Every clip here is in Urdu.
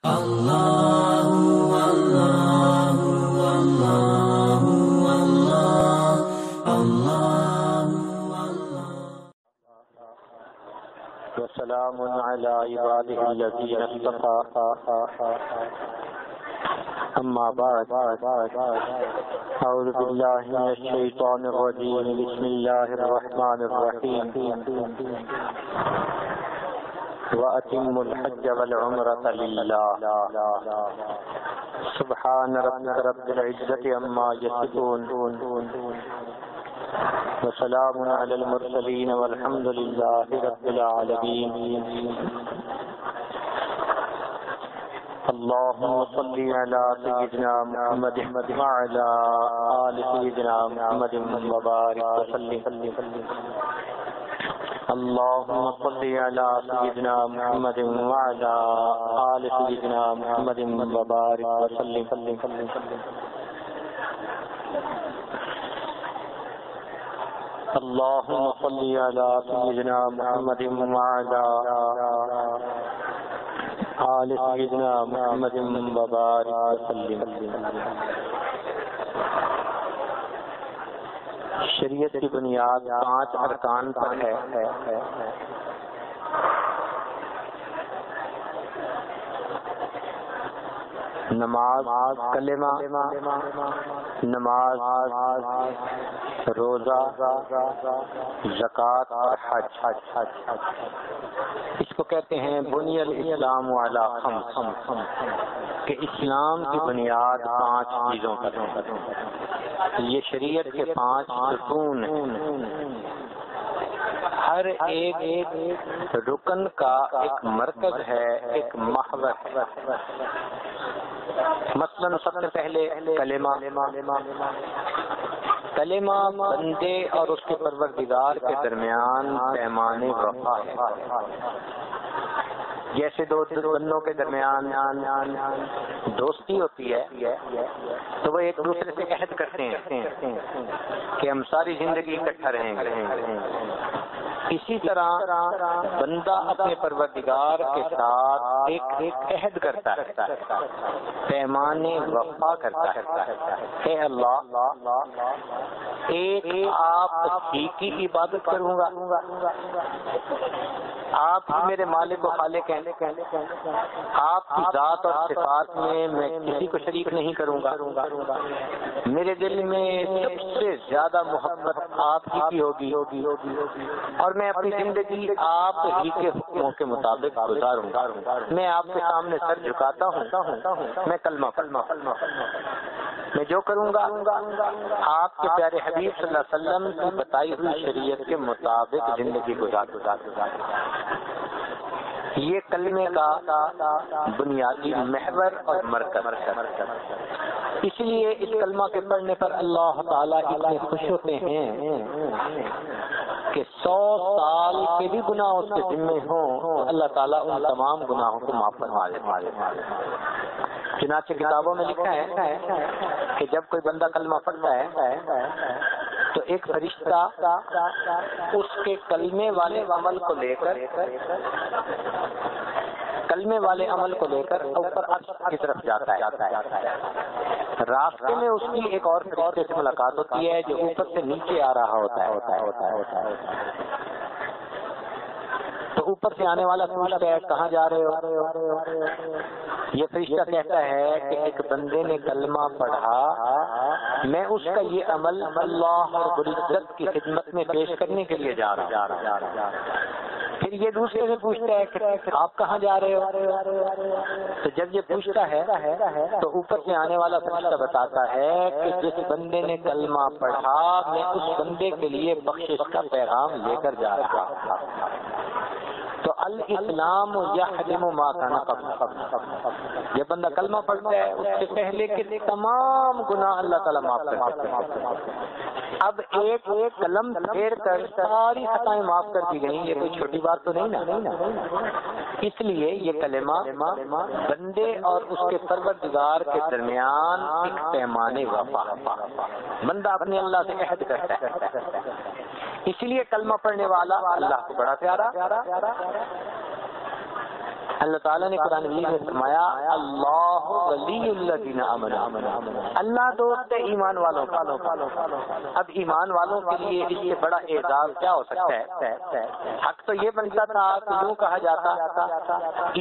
اللہ اللہ اللہ اللہ وسلام علی عباده الذین اصطفى اما بعد اعوذ باللہ من الشیطان الرجیم بسم اللہ الرحمن الرحیم وَأَتِمُّوا الْحَجَّ وَالْعُمْرَةَ لِلَّهِ سبحان ربك رب العزة عما يصفون وسلام على المرسلين والحمد لله رب العالمين اللهم صل على سيدنا محمد وعلى آل سيدنا محمد وبارك وسلم اللهم صل على سيدنا محمد وعلى آل سيدنا محمد وبارك وسلم اللهم صل على سيدنا محمد وعلى آل سيدنا محمد وبارك وسلم شریعت کی بنیاد 5 ارکان پر ہے۔ نماز، کلمہ، نماز، روزہ، زکوٰۃ اور حج۔ اس کو کہتے ہیں بنی الاسلام علی خمس، کہ اسلام کی بنیاد 5 چیزوں پر ہے۔ یہ شریعت کے 5 ستون ہیں۔ ہر ایک رکن کا ایک مرکز ہے، ایک محور ہے۔ مثلا سب سے پہلے کلمہ بندے اور اس کے پروردگار کے درمیان پیمانے وفا ہے۔ جیسے دو بندوں کے درمیان دوستی ہوتی ہے تو وہ ایک دوسرے سے عہد کرتے ہیں کہ ہم ساری زندگی اکٹھا رہیں گے۔ اسی طرح بندہ اپنے پروردگار کے ساتھ ایک عہد کرتا ہے، پیمانے وفا کرتا ہے۔ اے اللہ، ایک آپ ہی کی عبادت کروں گا، آپ ہی میرے مالک و خالق ہیں، آپ کی ذات اور صفات میں کسی کو شریک نہیں کروں گا۔ میرے دل میں سب سے زیادہ محبت آپ ہی کی ہوگی اور میں اپنی زندگی آپ ہی کے حکموں کے مطابق گزاروں گا۔ میں آپ کے سامنے سر جھکاتا ہوں، میں کلمہ میں جو کروں گا آپ کے پیارے حبیب صلی اللہ علیہ وسلم کی بتائی ہوئی شریعت کے مطابق زندگی گزار۔ یہ کلمے کا بنیادی محور اور مرکز ہے۔ اس لیے اس کلمہ کے پڑھنے پر اللہ تعالیٰ اتنے خوش ہوتے ہیں کہ 100 سال کے بھی گناہ اس کے ذمہ ہوں، اللہ تعالیٰ ان تمام گناہوں کو معاف فرما دیتا ہے۔ چنانچہ کتابوں میں لکھا ہے کہ جب کوئی بندہ کلمہ پڑھتا ہے تو ایک فرشتہ اس کے کلمے والے عمل کو لے کر اوپر عرش کی طرف جاتا ہے۔ راستے میں اس کی ایک اور فرشتے سے ملاقات ہوتی ہے جو اوپر سے نیچے آ رہا ہوتا ہے۔ تو اوپر سے آنے والا پوچھتا ہے کہاں جا رہے ہو؟ یہ فرشتہ کہتا ہے کہ ایک بندے نے کلمہ پڑھا، میں اس کا یہ عمل اللہ رب العزت کی خدمت میں پیش کرنے کے لیے جا رہا ہوں۔ پھر یہ دوسرے سے پوچھتا ہے کہ آپ کہاں جا رہے ہو؟ تو جب یہ پوچھتا ہے تو اوپر سے آنے والا فرشتہ بتاتا ہے کہ جس بندے نے کلمہ پڑھا میں اس بندے کے لیے بخشش کا پیغام لے کر جا رہا ہوں۔ تو الاسلام یحرم ما کان قبل، یہ بندہ کلمہ پڑھتا ہے اس سے پہلے کے تمام گناہ اللہ تعالیٰ معاف کرتے ہیں۔ اب ایک قلم پھیر کر ساری خطائیں معاف کر دی گئی، یہ کوئی چھوٹی بات تو نہیں نا۔ اس لیے یہ کلمہ بندے اور اس کے پروردگار کے درمیان ایک پیمانے وفا، بندہ اپنے اللہ سے عہد کرتا ہے۔ اسی لیے کلمہ پڑھنے والا اللہ کو بڑا پیارا، اللہ تعالیٰ نے قرآن مجید میں فرمایا اللہ ولی الذین آمنوا، اللہ دوست ہے ایمان والوں کا۔ اب ایمان والوں کے لیے اس سے بڑا اعزاز کیا ہو سکتا ہے؟ حق تو یہ بنتا تھا کہ یوں کہا جاتا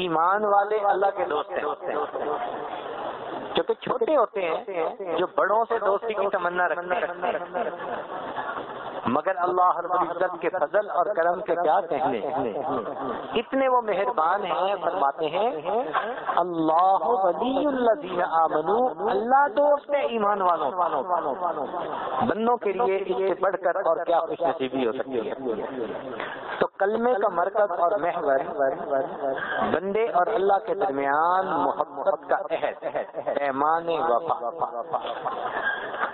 ایمان والے اللہ کے دوست ہیں، کیونکہ چھوٹے ہوتے ہیں جو بڑوں سے دوستی کی تمنا رکھتے ہیں، مگر اللہ رب العزت کے فضل اور کرم کے کیا کہنے، اتنے وہ مہربان ہیں، فرماتے ہیں اللہ ولی الذین آمنوا، اللہ دوست ہے ایمان والوں۔ بندوں کے لیے اس سے بڑھ کر اور کیا خوش نصیبی ہو سکتی ہے؟ تو کلمے کا مرکز اور محور بندے اور اللہ کے درمیان محبت کا عہد، پیمان وفا۔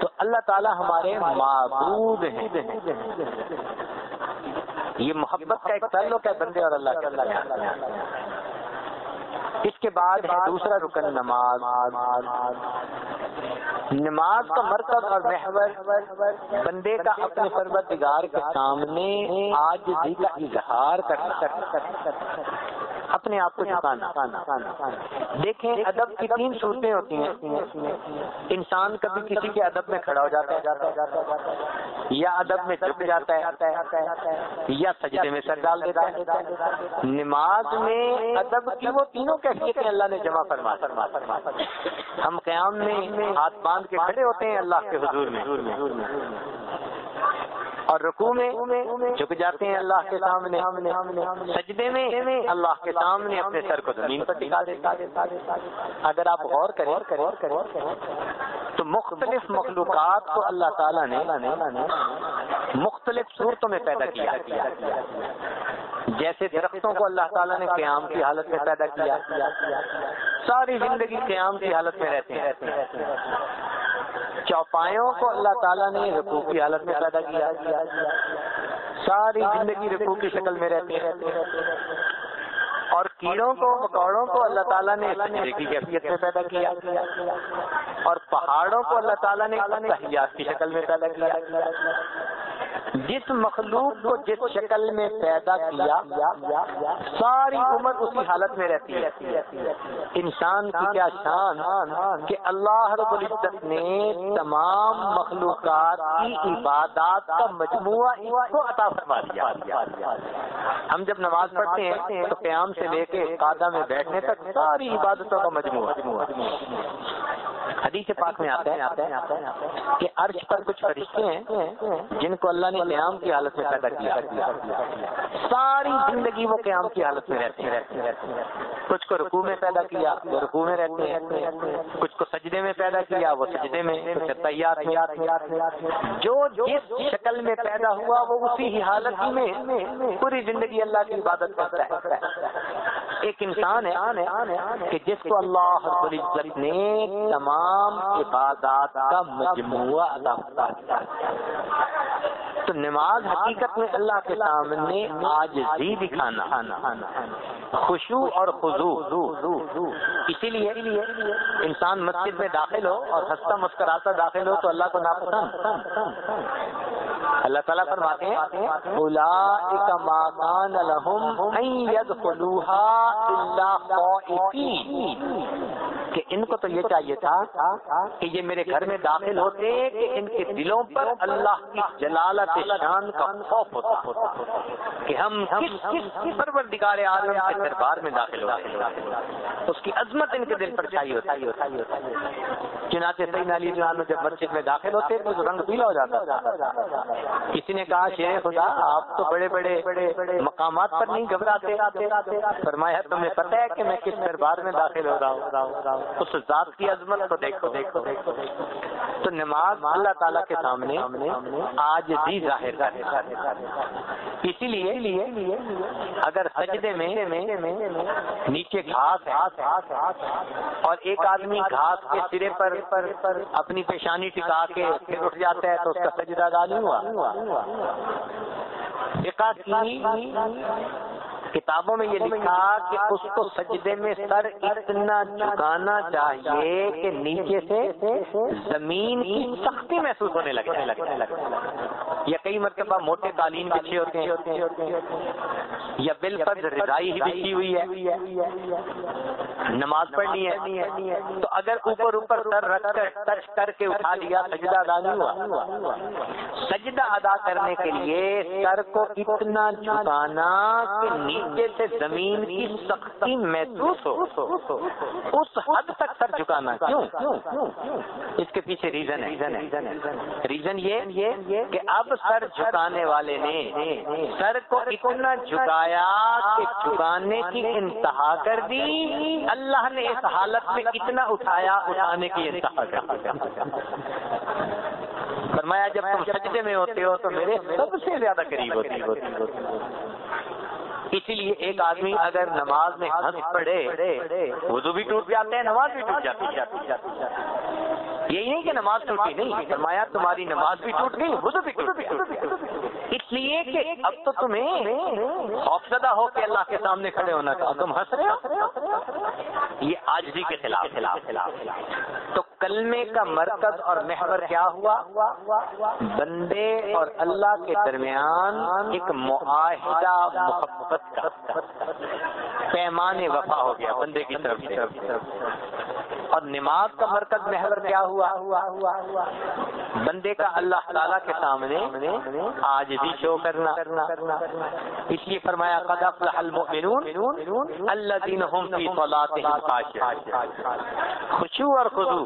تو اللہ تعالی ہمارے معبود ہیں، یہ محبت کا ایک تعلق ہے بندے اور اللہ کے درمیان۔ اس کے بعد ہے دوسرا رکن نماز۔ نماز کا مرکز اور محور بندے کا اپنے پروردگار کے سامنے عاجزی کا اظہار کرنا، اپنے آپ کو جھکانا۔ دیکھیں ادب کی تین صورتیں ہوتی ہیں، انسان کبھی کسی کے ادب میں کھڑا ہو جاتا ہے، یا ادب میں جھک جاتا ہے، یا سجدے میں سر ڈال دیتا ہے۔ نماز میں ادب کی وہ تینوں کیفیتیں اللہ نے جمع فرما۔ ہم قیام میں ہاتھ باندھ کے کھڑے ہوتے ہیں اللہ کے حضور میں، اور رکوع میں جھک جاتے ہیں اللہ کے سامنے، سجدے میں اللہ کے سامنے اپنے سر کو زمین پر ٹکا دیتے ہیں۔ اگر آپ غور کریں تو مختلف مخلوقات کو اللہ تعالیٰ نے مختلف صورتوں میں پیدا کیا۔ جیسے درختوں کو اللہ تعالیٰ نے قیام کی حالت میں پیدا کیا، ساری زندگی قیام کی حالت میں رہتے ہیں۔ چوپایوں کو اللہ تعالیٰ نے رکوع کی حالت میں پیدا کیا، ساری زندگی رکوع کی شکل میں رہتے ہیں۔ اور کیڑوں کو مکوڑوں کو اللہ تعالیٰ نے سجدے کی کیفیت میں پیدا کیا، اور پہاڑوں کو اللہ تعالیٰ نے تحیات کی شکل میں پیدا کیا۔ جس مخلوق کو جس شکل میں پیدا کیا ساری عمر اسی حالت میں رہتی ہے۔ انسان کی کیا شان کہ اللہ رب العزت نے تمام مخلوقات کی عبادات کا مجموعہ اس کو عطا فرما دیا۔ ہم جب نماز پڑھتے ہیں تو قیام سے لے کے قعدہ میں بیٹھنے تک ساری عبادتوں کا مجموعہ۔ حدیث پاک میں آتا ہے کہ عرش پر کچھ فرشتے ہیں جن کو اللہ نے قیام کی حالت میں پیدا کیا، ساری زندگی وہ قیام کی حالت میں رہتے ہیں۔ کچھ کو رکوع میں پیدا کیا وہ رکوع میں رہتے ہیں، کچھ کو سجدے میں پیدا کیا وہ سجدے میں، کچھ تحیات میں۔ جو جس شکل میں پیدا ہوا وہ اسی ہی حالت میں پوری زندگی اللہ کی عبادت کرتا ہے۔ ایک انسان ہے کہ جس کو اللہ رب العزت نے تمام عبادات کا مجموعہ عطا فرمایا۔ تو نماز حقیقت میں اللہ کے سامنے عاجزی دکھانا، خشوع اور خضوع۔ اسی لیے انسان مسجد میں داخل ہو اور ہنستا مسکراتا داخل ہو تو اللہ کو ناپسند۔ اللہ تعالیٰ فرماتے ہیں اولئک ما کان لہم ان یدخلوها الا خائفین، کہ ان کو تو یہ چاہیے تھا کہ یہ میرے گھر میں داخل ہوتے کہ ان کے دلوں پر اللہ کی جلالت شان کا خوف ہوتا کہ ہم کس پروردگار عالم کے دربار میں داخل ہوتے، اس کی عظمت ان کے دل پر چھائی ہوتی۔ چنانچہ سیدنا علی رضی اللہ عنہ جب مسجد میں داخل ہوتے تو رنگ پیلا ہو جاتا تھا۔ کسی نے کہا شیر خدا آپ تو بڑے بڑے مقامات پر نہیں گھبراتے، فرمایا تمہیں پتہ ہے کہ میں کس دربار میں داخل ہو رہا ہوں، اس ذات کی عظمت کو دیکھو۔ تو نماز اللہ تعالیٰ کے سامنے عاجزی ظاہر کرتی۔ اسی لیے اگر سجدے میں نیچے گھاس ہے اور ایک آدمی گھاس کے سرے پر اپنی پیشانی ٹکا کے پھر اٹھ جاتا ہے تو اس کا سجدہ ادا نہیں ہوا۔ فقہ کی کتابوں میں یہ لکھا کہ اس کو سجدے میں سر اتنا جھکانا چاہیے کہ نیچے سے زمین کی سختی محسوس ہونے لگے۔ یا کئی مرتبہ موٹے قالین بچھے ہوتے ہیں یا بالفرض رضائی ہی بچھی ہوئی ہے، نماز پڑھنی ہے تو اگر اوپر سر رکھ کر ٹچ کر کے اٹھا لیا سجدہ ادا نہیں ہوا۔ سجدہ ادا کرنے کے لیے سر کو اتنا جھکانا کہ نیچے سے زمین کی سختی محسوس ہو، اس حد تک سر جھکانا۔ کیوں؟ اس کے پیچھے ریزن یہ کہ اب سر جھکانے والے نے سر کو اتنا جھکایا کہ جھکانے کی انتہا کر دی، اللہ نے اس حالت میں اتنا اٹھایا اٹھانے کی انتہا کر دی۔ فرمایا جب تم سجدے میں ہوتے ہو تو میرے سب سے زیادہ قریب ہوتی۔ اسی لیے ایک آدمی اگر نماز میں ہنس پڑے وضو بھی ٹوٹ جاتے ہیں، نماز بھی ٹوٹ جاتی ہے۔ یہی نہیں کہ نماز ٹوٹی نہیں، فرمایا تمہاری نماز بھی ٹوٹ گئی، وضو بھی ٹوٹ گیا، اس لیے کہ اب تو تمہیں خوفزدہ ہو کے اللہ کے سامنے کھڑے ہونا تھا، تم ہنس رہے ہو، یہ عاجزی کے خلاف۔ تو کلمے کا مرکز اور محور کیا ہوا؟ بندے اور اللہ کے درمیان ایک معاہدہ محبت کا پیمان وفا ہو گیا بندے کی طرف سے۔ اور نماز کا مرکز محور کیا ہوا؟ بندے کا اللہ تعالیٰ کے سامنے عاجزی شو کرنا۔ اس لیے فرمایا قد افلح المؤمنون الذین هم فی صلاتهم خاشعون۔ خشوع اور خضوع،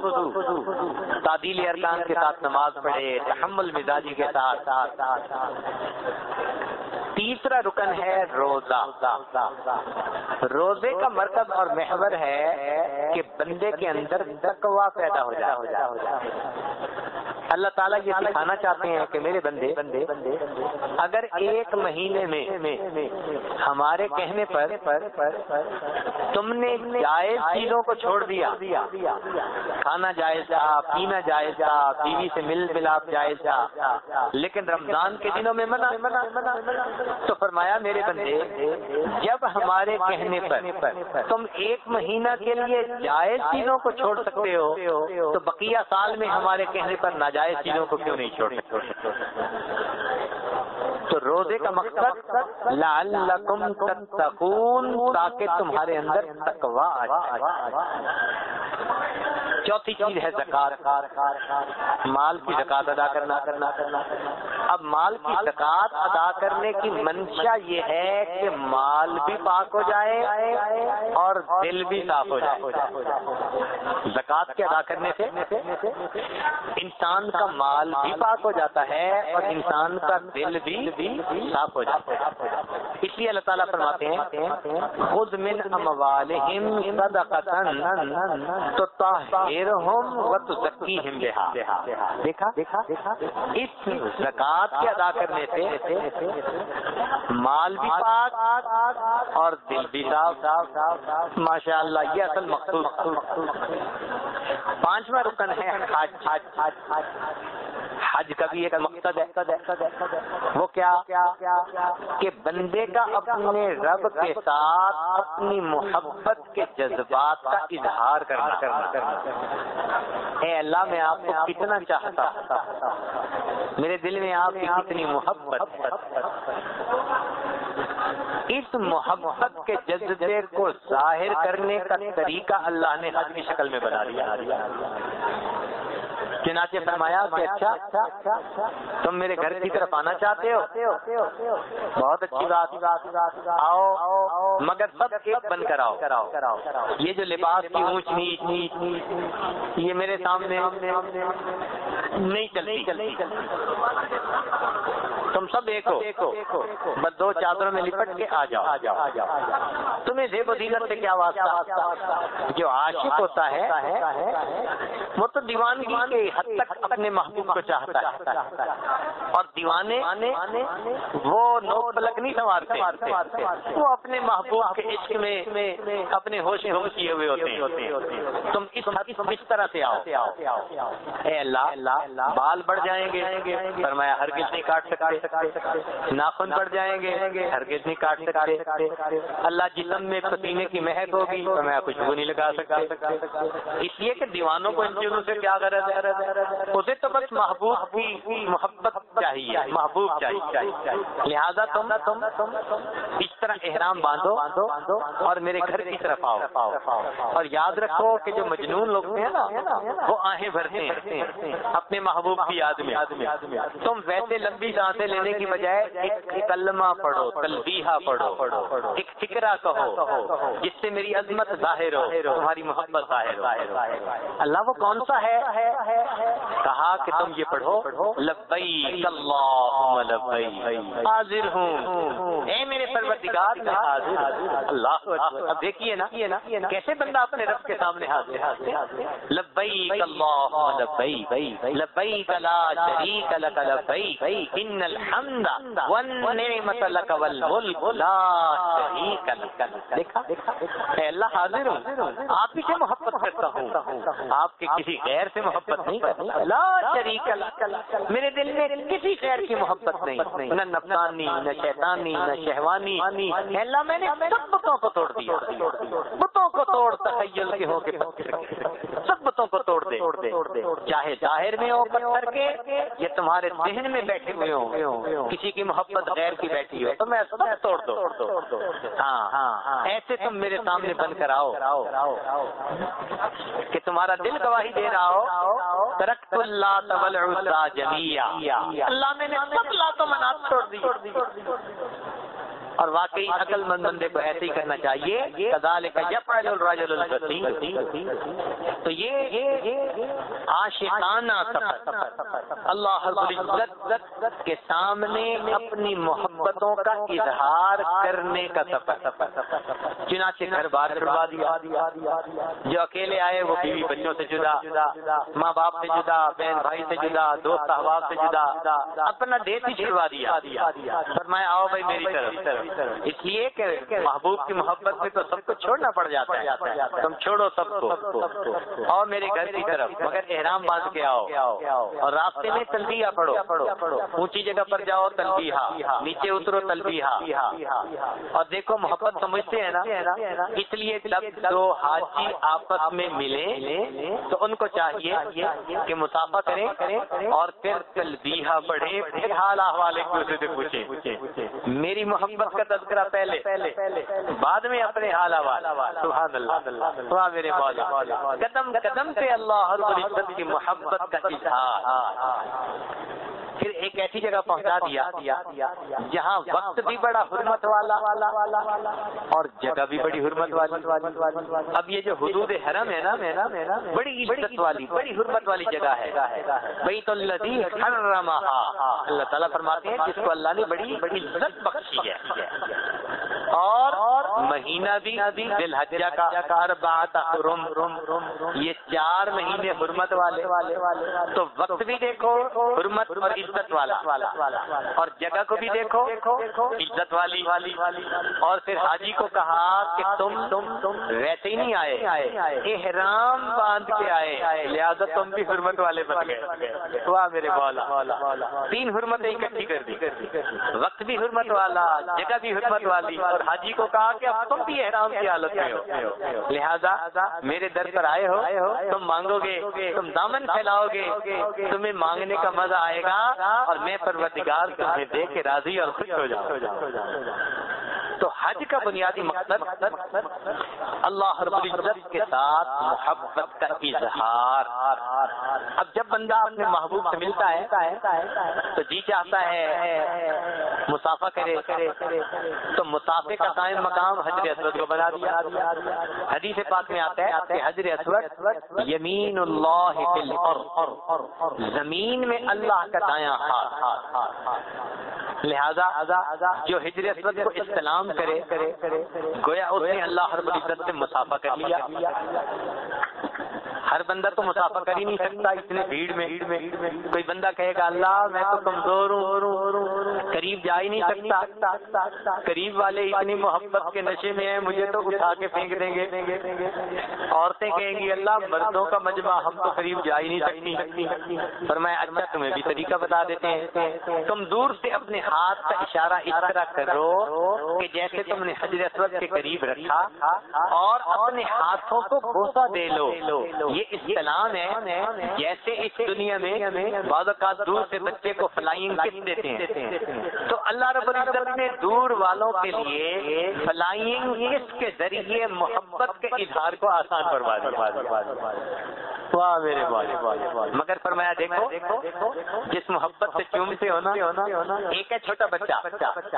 تعدیل ارکان کے ساتھ نماز پڑھے، تحمل مزاجی کے ساتھ۔ تیسرا رکن ہے روزہ۔ روزے کا مرکز اور محور ہے کہ بندے کے اندر تقویٰ پیدا ہو جائے۔ اللہ تعالیٰ یہ سکھانا چاہتے ہیں کہ میرے بندے اگر ایک مہینے میں ہمارے کہنے پر تم نے جائز چیزوں کو چھوڑ دیا، کھانا جائز تھا، پینا جائز تھا، بیوی سے مل ملاپ جائز تھا، لیکن رمضان کے دنوں میں منع، تو فرمایا میرے بندے جب ہمارے کہنے پر تم ایک مہینہ کے لیے جائز چیزوں کو چھوڑ سکتے ہو تو بقیہ سال میں ہمارے کہنے پر ناجائز چیزوں کو کیوں نہیں چھوڑ سکتے؟ تو روزے کا مقصد لعلکم تتقون، تاکہ تمہارے اندر تقویٰ آ جائے۔ چوتھی چیز ہے زکات، مال کی زکات ادا کرنا۔ اب مال کی زکات ادا کرنے کی منشا یہ ہے کہ مال بھی پاک ہو جائے اور دل بھی صاف ہو جائے۔ زکات کے ادا کرنے سے انسان کا مال بھی پاک ہو جاتا ہے اور انسان کا دل بھی صاف ہو جاتا ہے۔ اس لیے اللہ تعالیٰ فرماتے ہیں خذ من اموالہم صدقۃ تطہرہم وتزکیہم بہا۔ دیکھا اس زکات کے ادا کرنے سے مال بھی پاک اور دل بھی صاف۔ ماشاء اللہ، یہ اصل مقصود۔ پانچواں رکن ہے حج کا بھی ایک مقصد ہے، وہ کیا کہ بندے کا اپنے رب کے ساتھ اپنی محبت کے جذبات کا اظہار کرنا۔ اے اللہ میں آپ کو کتنا چاہتا، میرے دل میں آپ کی کتنی محبت۔ اس محبت کے جذبے کو ظاہر کرنے کا طریقہ اللہ نے حج کی شکل میں بنا دیا۔ چنانچہ فرمایا کہ اچھا تم میرے گھر کی طرف آنا چاہتے ہو، بہت اچھی بات، آؤ مگر سب ایک بن کر آؤ۔ یہ جو لباس کی اونچ نیچ یہ میرے سامنے نہیں چلتی، تم سب ایک ہو، بس دو چادروں میں لپٹ کے آ جاؤ۔ تمہیں زیب و زینت سے کیا واسطہ؟ جو عاشق ہوتا ہے وہ تو دیوانگی کے حد تک اپنے محبوب کو چاہتا ہے، اور دیوانے وہ نوک پلک نہیں سنوارتے، وہ اپنے محبوب کے عشق میں اپنے ہوش گم کیے ہوئے ہوتے ہیں۔ تم اس طرح سے آؤ۔ اے اللہ بال بڑھ جائیں گے، فرمایا ہرگز نہیں کاٹ سکتے، ناخن بڑھ جائیں گے، ہرگز نہیں کاٹ سکتے، اللہ جسم میں پسینے کی مہک ہوگی، فرمایا خوشبو نہیں لگا سکتے۔ اس لیے کہ دیوانوں کو ان چیزوں سے کیا غرض ہے؟ اسے تو بس محبوب کی محبت چاہیے، محبوب چاہیے، لہذا تم اس طرح احرام باندھو اور میرے گھر کی طرف آؤ، اور یاد رکھو کہ جو مجنون لوگ ہیں نا وہ آہیں بھرتے ہیں اپنے محبوب کی یاد میں، تم ویسے لمبی سانسیں لینے کی بجائے ایک کلمہ پڑھو، تلبیہ پڑھو، ایک فکرہ کہو جس سے میری عظمت ظاہر ہو، تمہاری محبت ظاہر ہو۔ اللہ وہ کون سا ہے؟ کہا کہ تم یہ پڑھو، لبیک اللہم لبیک، حاضر ہوں اے میرے پروردگار میں حاضر ہوں۔ اللہ اکبر، اب دیکھیے نا کیسے بندہ اپنے رب کے سامنے حاضر، لبیک اللہم لبیک، لبیک لا شریک لک لبیک، ان الحمد والنعمت لک والملک لا شریک لک۔ دیکھا اے اللہ حاضر ہوں، آپ ہی سے محبت کرتا ہوں، آپ کے کسی غیر سے محبت نہیں کرتا، لا شریک لک، میرے دل میں کسی غیر کی محبت نہیں، نہ نفسانی، نہ شیطانی، نہ شہوانی۔ اے اللہ میں نے سب بتوں کو توڑ دیا، بتوں کو توڑ، تخیل کے ہو کے پتھر کے، سب بتوں کو توڑ دے، چاہے ظاہر میں ہو پتھر کے یا تمہارے ذہن میں بیٹھے ہوئے ہوں، کسی کی محبت غیر کی بیٹھی ہو تو میں سب توڑ دو۔ ہاں ایسے تم میرے سامنے بن کر آؤ کہ تمہارا دل گواہی دے رہا ہو، ترکت اللات والعزی جمیعا، اللہ میں نے سب لات و منات چھوڑ دی۔ اور واقعی عقل مند بندے کو ایسے ہی کرنا چاہیے، کذالک یفعل الرجل البصیر۔ تو یہ عاشقانہ سفر، اللہ رب العزت کے سامنے اپنی محبتوں کا اظہار کرنے کا سفر۔ چنانچہ گھر بار چھڑوا دیا، جو اکیلے آئے وہ بیوی بچوں سے جدا، ماں باپ سے جدا، بہن بھائی سے جدا، دوست احباب سے جدا، اپنا دیش ہی چھڑوا دیا، فرمایا آؤ بھائی میری طرف، اس لیے کہ محبوب کی محبت میں تو سب کو چھوڑنا پڑ جاتا ہے، تم چھوڑو سب کو اور میرے گھر کی طرف، مگر احرام باندھ کے آؤ، اور راستے میں تلبیہ پڑھو، اونچی جگہ پر جاؤ تلبیہ، نیچے اترو تلبیہ، اور دیکھو محبت تو مجھ سے ہے نا، اس لیے جب دو حاجی آپس میں ملے تو ان کو چاہیے کہ مصافحہ کریں اور پھر تلبیہ پڑھیں، پھر حال احوال ایک دوسرے سے پوچھیں، میری محبت کا تذکرہ پہلے، بعد میں اپنے حال احوال۔ سبحان اللہ، سبحان میرے مولا، قدم قدم پہ اللہ رب العزت کی محبت کا اظہار۔ پھر ایک ایسی جگہ پہنچا دیا جہاں وقت بھی بڑا حرمت والا اور جگہ بھی بڑی حرمت والی۔ اب یہ جو حدود حرم ہے نا، بڑی عزت والی، بڑی حرمت والی جگہ ہے، بیت الذی حرمھا، اللہ تعالیٰ فرماتے ہیں جس کو اللہ نے بڑی عزت بخشی ہے، اور مہینہ بھی ذی الحجہ کا اربعۃ حرم، یہ 4 مہینے حرمت والے، تو وقت بھی دیکھو حرمت اور عزت والا، اور جگہ کو بھی دیکھو عزت والی، اور پھر حاجی کو کہا کہ تم ویسے ہی نہیں آئے، احرام باندھ کے آئے، لہذا تم بھی حرمت والے بن گئے۔ واہ میرے مولا، 3 حرمتیں اکٹھی کر دی، وقت بھی حرمت والا، جگہ بھی حرمت والی، اور حاجی کو کہا کہ اب تم بھی احرام کی حالت میں ہو، لہذا میرے در پر آئے ہو، تم مانگو گے، تم دامن پھیلاؤ گے، تمہیں مانگنے کا مزہ آئے گا، اور میں پروردگار تمہیں دے کے راضی اور خوش ہو جاؤں۔ تو حج کا بنیادی مقصد اللہ رب العزت کے ساتھ محبت کا اظہار۔ اب جب بندہ اپنے محبوب سے ملتا ہے تو جی چاہتا ہے مصافحہ کرے، تو مصافحے کا قائم مقام حجر اسود کو بنا دیا۔ حدیث پاک میں آتا ہے کہ حجر اسود یمین اللہ فی الارض، زمین میں اللہ کا دایاں ہاتھ، لہذا جو حجر اسود کو استلام کرے گویا اس نے اللہ رب العزت سے مصافحہ کر لیا۔ ہر بندہ تو مصافحہ کر ہی نہیں سکتا اتنے بھیڑ میں، کوئی بندہ کہے گا اللہ میں تو کمزور ہوں، قریب جا ہی نہیں سکتا، قریب والے اتنی محبت کے نشے میں ہیں مجھے تو اٹھا کے پھینک دیں گے، عورتیں کہیں گی اللہ مردوں کا مجمع ہم تو قریب جا ہی نہیں سکتی۔ فرمایا اچھا تمہیں بھی طریقہ بتا دیتے ہیں، تم دور سے اپنے ہاتھ کا اشارہ اس طرح کرو کہ جیسے تم نے حجر اسود کے قریب رکھا اور اپنے ہاتھوں کو بوسہ دے لو۔ یہ استلام ہے جیسے اس دنیا میں بعض اوقات دور سے بچے کو فلائنگ کس دیتے ہیں، تو اللہ رب العزت نے دور والوں کے لیے فلائنگ کس کے ذریعے محبت کے اظہار کو آسان فرما دیا۔ واہ میرے والد، مگر فرمایا دیکھو جس محبت سے چومتے ہو نا، ایک ہے چھوٹا بچہ،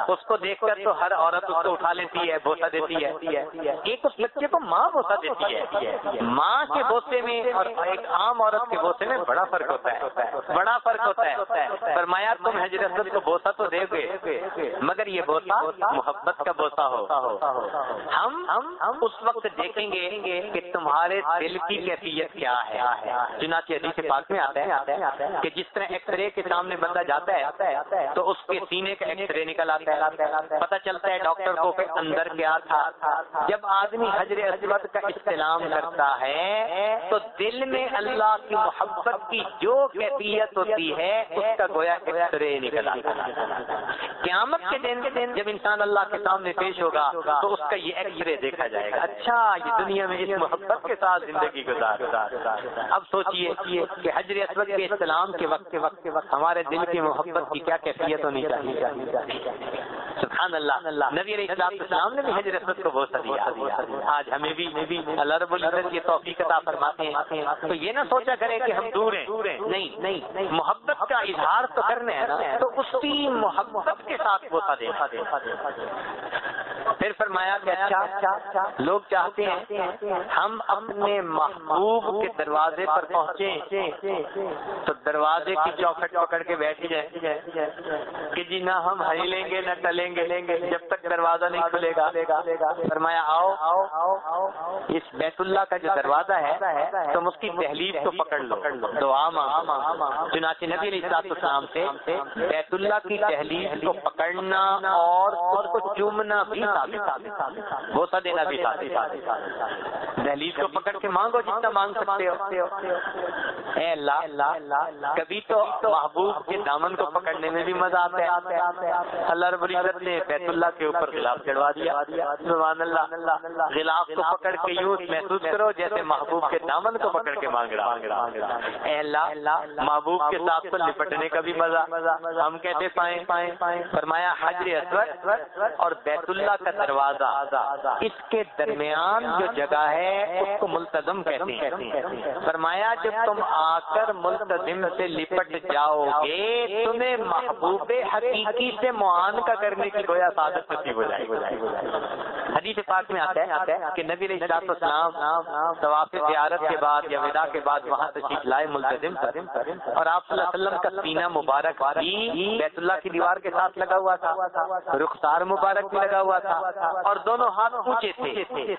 اس کو دیکھ کر تو ہر عورت اس کو اٹھا لیتی ہے، بوسہ دیتی ہے، ایک اس بچے کو ماں بوسہ دیتی ہے۔ ماں کے بوسے میں اور ایک عام عورت کے بوسے میں بڑا فرق ہوتا ہے۔ فرمایا تم حجر اسود کو بوسہ تو دے گے مگر یہ بوسہ محبت کا بوسہ ہو۔ ہم اس وقت دیکھیں گے کہ تمہارے دل کی کیفیت کیا ہے۔ چنانچہ حدیث پاک میں آتا ہے کہ جس طرح ایکس رے کے سامنے بندہ جاتا ہے تو اس کے سینے کا ایکس رے نکل آتا ہے، پتہ چلتا ہے ڈاکٹر کو کہ اندر کیا تھا۔ جب آدمی حجر اسود کا استلام کرتا ہے تو دل میں اللہ کی محبت کی جو کیفیت ہوتی ہے اس کا گویا ایکس رے نکل آتا ہے۔ قیامت کے دن جب انسان اللہ کے سامنے پیش ہوگا تو اس کا یہ ایکس رے دیکھا جائے گا، اچھا یہ دنیا میں اس محبت کے ساتھ زندگی گزار۔ اب سوچئے کہ حجر اسود کے استلام کے وقت ہمارے دل کی محبت کی کیا کیفیت ہونی چاہیے۔ سبحان اللہ، نبی علیہ السلام نے بھی حجر اسود کو بوسہ دیا، آج ہمیں بھی اللہ رب العزت یہ توفیق عطا فرماتے ہیں۔ تو یہ نہ سوچا کرے کہ ہم دور ہیں، نہیں، محبت کا اظہار تو کرنا ہے نا، تو اسی محبت کے ساتھ بوسہ دے۔ پھر فرمایا کہ اچھا لوگ چاہتے ہیں ہم اپنے محبوب کے دروازے پر پہنچیں تو دروازے کی چوکھٹ پکڑ کے بیٹھ جائیں کہ جی نہ ہم ہلیں گے نہ ٹلیں گے جب تک دروازہ نہیں کھلے گا۔ فرمایا آؤ اس بیت اللہ کا جو دروازہ ہے تم اس کی دہلیز کو پکڑ لو، دعا مانگو۔ چنانچہ نبی علیہ السلام سے بیت اللہ کی دہلیز کو پکڑنا اور اس کو چومنا بھی بوسہ دینا بھی دہلیز کو پکڑ کے مانگو جتنا مانگ سکتے ہو۔ اے اللہ کبھی تو محبوب کے دامن کو پکڑنے میں بھی مزہ آتا ہے۔ اللہ رب العزت نے بیت اللہ کے اوپر غلاف چڑھوا دیا، سبحان اللہ، غلاف کو پکڑ کے یوں محسوس کرو جیسے محبوب کے دامن کو پکڑ کے مانگ رہا۔ اے اللہ محبوب کے ساتھ تو لپٹنے کا بھی مزہ ہم کیسے پائیں؟ فرمایا حجر اسود اور بیت اللہ کا دروازہ، اس کے درمیان جو جگہ ہے اس کو ملتزم کہتے ہیں۔ فرمایا جب تم آ کر ملتزم سے لپٹ جاؤ گے تمہیں محبوب حقیقی سے معانقہ کرنے کی گویا سعادت نصیب ہو جائے گی۔ حدیث پاک میں آتا ہے کہ نبی علیہ السلام طواف زیارت کے بعد یا وداع کے بعد وہاں تشریف لائے ملتزم پر، اور آپ صلی اللہ علیہ وسلم کا سینہ مبارک بھی بیت اللہ کی دیوار کے ساتھ لگا ہوا تھا، رخسار مبارک بھی لگا ہوا تھا اور دونوں ہاتھ اونچے تھے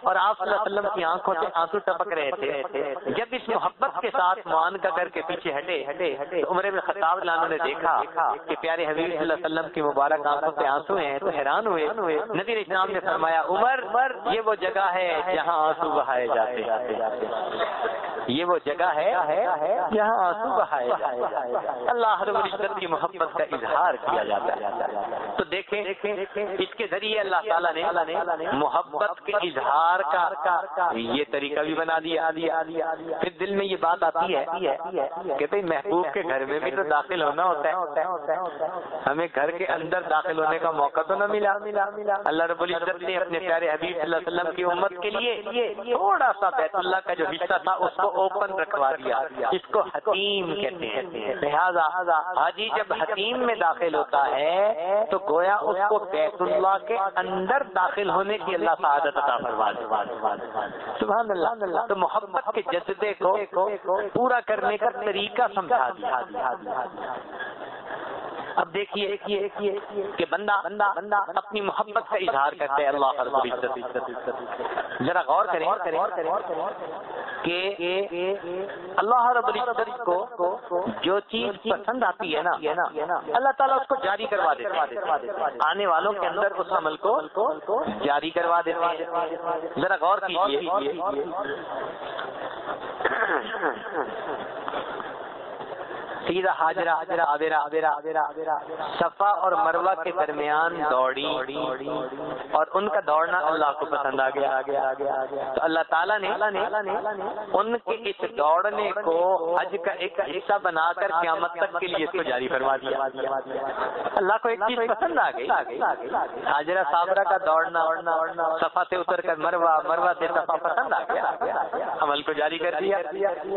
اور آپ صلی اللہ علیہ وسلم کی آنکھوں سے آنسو ٹپک رہے تھے۔ جب اس محبت کے ساتھ معانقہ کر کے پیچھے ہٹے تو عمر بن خطاب رضی اللہ عنہ نے دیکھا کہ پیارے حبیب صلی اللہ علیہ وسلم کی مبارک آنکھوں سے آنسو ہیں تو حیران ہوئے۔ نبی علیہ السلام نے فرمایا عمر یہ وہ جگہ ہے جہاں آنسو بہائے جاتے ہیں، یہ وہ جگہ ہے جہاں آنسو بہائے جاتے ہیں، اللہ رب العزت کی محبت کا اظہار کیا جاتا ہے۔ تو دیکھیں اس کے ذریعے اللہ تعالیٰ نے محبت کے اظہار کا یہ طریقہ بھی بنا دیا۔ پھر دل میں یہ بات آتی ہے کہ بھئی محبوب کے گھر میں بھی تو داخل ہونا ہوتا ہے، ہمیں گھر کے اندر داخل ہونے کا موقع تو نہ ملا۔ اللہ رب العزت نے اپنے پیارے حبیب صلی اللہ علیہ وسلم کی امت کے لیے تھوڑا سا بیت اللہ کا جو حصہ تھا اس کو اوپن رکھوا دیا، اس کو حتیم کہتے ہیں۔ لہذا حاجی جب حتیم میں داخل ہوتا ہے تو گویا اس کو بیت اللہ کے اندر داخل ہونے کی اللہ سعادت عطا فرما دے۔ سبحان اللہ، تو محبت کے جذبے کو پورا کرنے کا طریقہ سمجھا دیا۔ اب دیکھیے کہ بندہ اپنی محبت کا اظہار کرتے ہیں اللہ رب العزت. ذرا غور کریں کہ اللہ رب العزت کو جو چیز پسند آتی ہے نا اللہ تعالیٰ اس کو جاری کروا دیتے ہیں، آنے والوں کے اندر اس عمل کو جاری کروا دیتے ہیں. ذرا غور کیجیے. سیدہ حاجرہ صفا اور مروہ کے درمیان دوڑی اور ان کا دوڑنا اللہ کو پسند آ گیا. تو اللہ تعالیٰ نے ان کے اس دوڑنے کو حج کا ایک حصہ بنا کر قیامت تک کے لیے اس کو جاری فرما دیا. اللہ کو ایک چیز پسند آ گئی، حاجرہ صابرہ کا دوڑنا، صفا سے اتر کر مروہ سے صفا پسند آ گیا، عمل کو جاری کر دیا.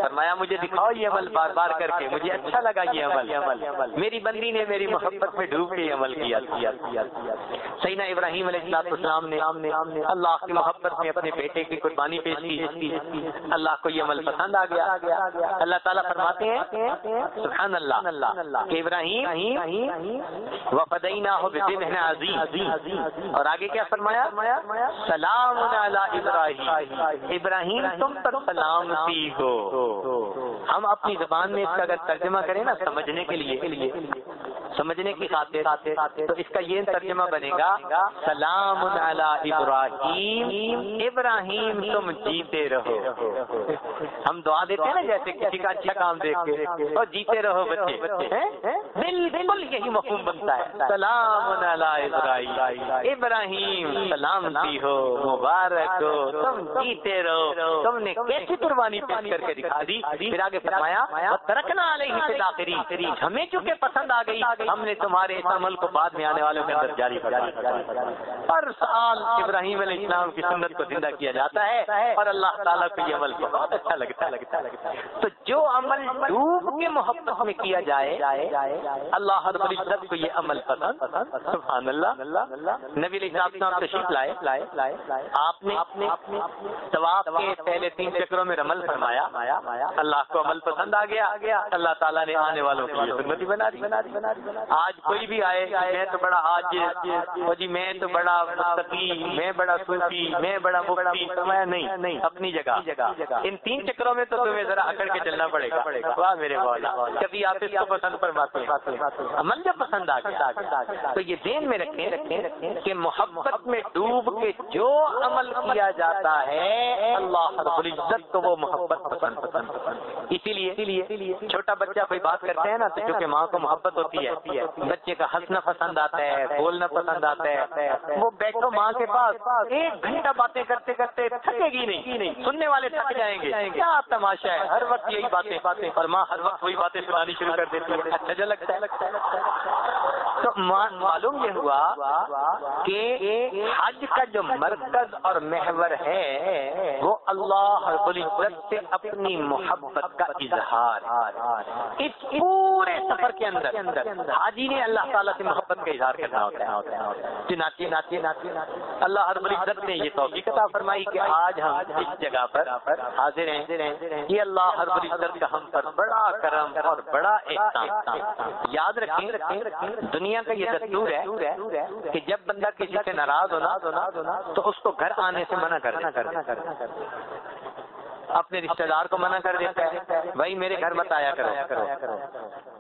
فرمایا مجھے دکھاؤ یہ عمل بار بار کر کے، مجھے اچھا لگا یہ عمل، میری بندی نے میری محبت میں ڈوب کے عمل کیا. سیدنا ابراہیم علیہ السلام نے اللہ کی محبت میں اپنے بیٹے کی قربانی پیش کی، اللہ کو یہ عمل پسند آ گیا. اللہ تعالیٰ فرماتے ہیں سبحان اللہ کہ ابراہیم وفدیناہ بذبح عظیم، اور آگے کیا فرمایا؟ سلام علی ابراہیم، ابراہیم تم پر سلامتی ہو. ہم اپنی زبان میں اس کا اگر ترجمہ کریں نا سمجھنے کے لیے، سمجھنے کی خاطر تو اس کا یہ ترجمہ بنے گا سلام علی ابراہیم، ابراہیم تم جیتے رہو. ہم دعا دیتے ہیں نا جیسے کسی کا اچھا کام دیکھ کے، اور جیتے رہو بچے، بالکل یہی مفہوم بنتا ہے. سلام علی ابراہیم، ابراہیم سلامتی ہو، مبارک ہو، تم جیتے رہو. تم نے کیسی قربانی پیش کر کے دکھا دی. پھر آگے فرمایا ترکنا علیہ فی الآخرین، ہمیں چونکہ پسند آ گئی ہم نے تمہارے اس عمل کو بعد میں آنے والوں کے اندر جاری کر دیا. ہر سال ابراہیم علیہ السلام کی سنت کو زندہ کیا جاتا ہے اور اللہ تعالیٰ کو یہ عمل بہت اچھا لگتا ہے. تو جو عمل ڈوب کے محبت میں کیا جائے اللہ رب العزت کو یہ عمل پسند. سبحان اللہ. نبی علیہ السلام تشریف لائے، آپ نے طواف کے پہلے 3 چکروں میں رمل فرمایا، اللہ کو عمل پسند آ گیا. اللہ تعالیٰ نے آنے والوں کو یہ سنتی بنا دی. آج کوئی بھی آئے میں تو بڑا عاجز، میں تو بڑا متقی، میں بڑا صوفی، میں بڑا مفتی، فرمایا نہیں، اپنی جگہ. ان 3 چکروں میں تو تمہیں ذرا اکڑ کے چلنا پڑے گا. واہ میرے مولا، کبھی آپ اس کو پسند فرماتے ہیں، عمل جب پسند آ گیا تو یہ ذہن میں رکھیں کہ محبت میں ڈوب کے جو عمل کیا جاتا ہے اللہ رب العزت کو وہ محبت پسند. اسی لیے چھوٹا بچہ کوئی بات کرتا ہے نا تو چونکہ ماں کو محبت ہوتی ہے، بچے کا ہنسنا پسند آتا ہے، بولنا پسند آتا ہے. وہ بیٹھو ماں کے پاس 1 گھنٹہ باتیں کرتے کرتے تھکے گی نہیں، سننے والے تھک جائیں گے. کیا تماشا ہے، ہر وقت یہی باتیں، اور ماں ہر وقت وہی باتیں سنانی شروع کر دیتی ہے. اچھا جو لگتا ہے. تو معلوم یہ ہوا کہ حج کا جو مرکز اور محور ہے وہ اللہ رب العزت سے اپنی محبت کا اظہار. اس پورے سفر کے اندر حاجی نے اللہ تعالیٰ سے محبت کا اظہار کرنا ہوتا ہے. چنانچہ اللہ رب العزت نے یہ توفیق عطا فرمائی کہ آج ہم اس جگہ پر حاضر ہیں. یہ اللہ رب العزت کا ہم پر بڑا کرم اور بڑا احسان. یاد رکھیں دنیا کا یہ دستور ہے کہ جب بندہ کسی سے ناراض ہونا تو اس کو گھر آنے سے منع کرنا، اپنے رشتہ دار کو منع کر دیتا ہے، بھائی میرے گھر مت آیا کرو.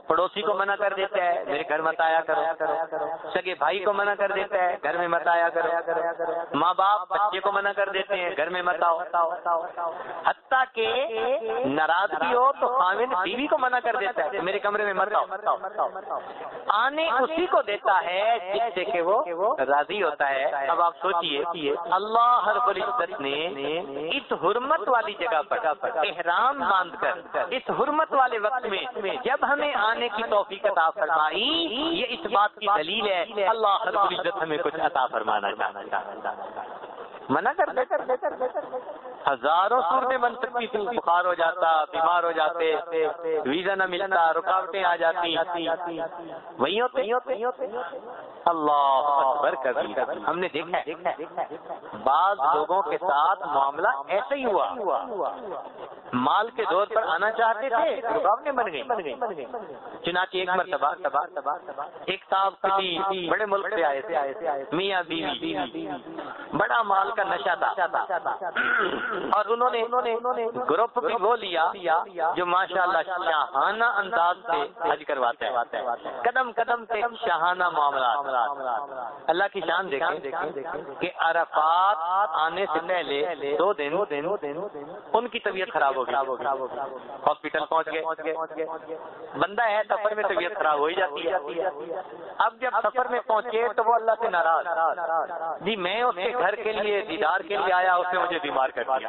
پڑوسی کو منع کر دیتا ہے، میرے گھر مت آیا کرو. سگے بھائی کو منع کر دیتا ہے، گھر میں مت آیا کرو. ماں باپ بچے کو منع کر دیتے ہیں، گھر میں مت آؤ. حتیٰ کہ ناراضگی ہو تو خاوند بیوی کو منع کر دیتا ہے، میرے کمرے میں مت آؤ. آنے اسی کو دیتا ہے جس سے کہ وہ راضی ہوتا ہے. اب آپ سوچئے اللہ رب العزت نے اس حرمت والی جگہ پر احرام باندھ کر اس حرمت والے وقت میں جب ہمیں آنے کی توفیق عطا فرمائی، یہ اس بات کی دلیل ہے اللہ رب العزت ہمیں کچھ عطا فرمانا چاہتا ہے. منع کر دے ہزاروں صورتیں بن سکتی تھی، بخار ہو جاتا، بیمار ہو جاتے، ویزا نہ ملتا، رکاوٹیں آ جاتی، وہی ہوتے اللہ اکبر کبھی ہم نے دیکھا ہے بعض لوگوں کے ساتھ معاملہ ایسا ہی ہوا، مال کے دور پر آنا چاہتے تھے، رکاوٹیں بن گئی۔ چنانچہ ایک مرتبہ ایک صاحب کسی بڑے ملک سے آئے تھے، میاں بیوی، بڑا مال کا نشہ تھا، اور انہوں نے گروپ بھی وہ لیا جو ماشاءاللہ شاہانہ انداز سے حج کرواتے ہیں، قدم قدم سے شاہانہ معاملات۔ اللہ کی شان دیکھیں کہ عرفات آنے سے پہلے 2 دن ان کی طبیعت خراب ہو گئی، ہاسپٹل پہنچ گئے۔ بندہ ہے سفر میں طبیعت خراب ہو ہی جاتی ہے، اب جب سفر میں پہنچے تو وہ اللہ سے ناراض، جی میں اس کے گھر کے لیے دیدار کے لیے آیا، اس نے مجھے بیمار کر دیا۔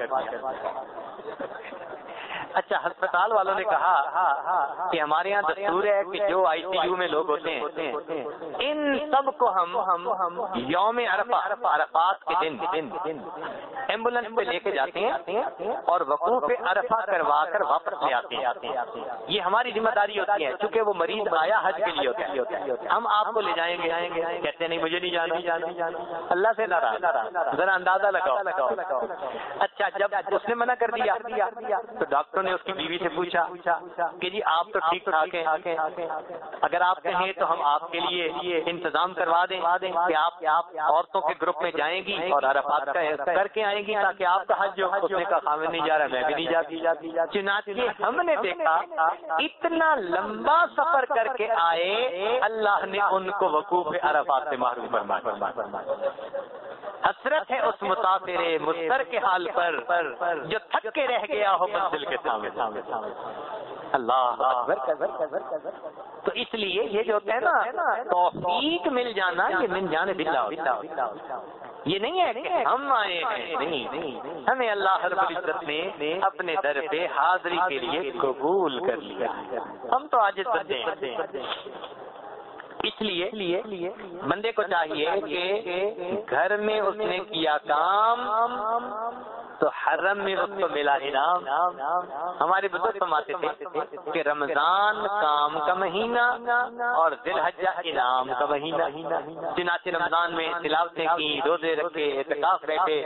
اچھا، ہسپتال والوں نے کہا کہ ہمارے یہاں دستور ہے کہ جو آئی سی یو میں لوگ ہوتے ہیں ان سب کو ہم یوم عرفات کے دن ایمبولینس پہ لے کے جاتے ہیں اور وقوف عرفہ کروا کر واپس لے آتے ہیں۔ یہ ہماری ذمہ داری ہوتی ہے، چونکہ وہ مریض آیا حج کے لیے ہوتا ہے، ہم آپ کو لے جائیں گے۔ کہتے نہیں مجھے نہیں جانا، اللہ سے ناراض، ذرا اندازہ لگاؤ۔ اچھا، جب اس نے منع کر دیا تو ڈاکٹر نے اس کی بیوی سے پوچھا کہ جی آپ تو ٹھیک ٹھاک ہیں، اگر آپ کہیں تو ہم آپ کے لیے انتظام کروا دیں کہ آپ عورتوں کے گروپ میں جائیں گی اور عرفات کا کر کے آئیں گی تاکہ آپ کا حج ہو۔ اس نے کہا خامد نہیں جا رہا، میں بھی نہیں جاتی۔ چنانچہ ہم نے دیکھا اتنا لمبا سفر کر کے آئے، اللہ نے ان کو وقوف عرفات سے محروم فرمایا۔ حسرت ہے اس مسافر مضطر کے حال پر جو تھک کے رہ گیا ہو منزل کے سامنے۔ اللہ اکبر۔ تو اس لیے یہ جو ہوتا ہے نا توفیق مل جانا، یہ من جانب اللہ، یہ نہیں ہے کہ ہم آئے ہیں، نہیں، ہمیں اللہ رب العزت نے اپنے در پہ حاضری کے لیے قبول کر لیا، ہم تو عاجز بندے ہیں۔ اس لیے بندے کو چاہیے کہ گھر میں اس نے کیا کام تو حرم میں اس کو ملا انعام۔ ہمارے بزرگ فرماتے تھے کہ رمضان کام کا مہینہ اور ذی الحجہ انعام کا مہینہ۔ چنانچہ رمضان میں تلاوتیں کی، روزے رکھے، اعتکاف بیٹھے،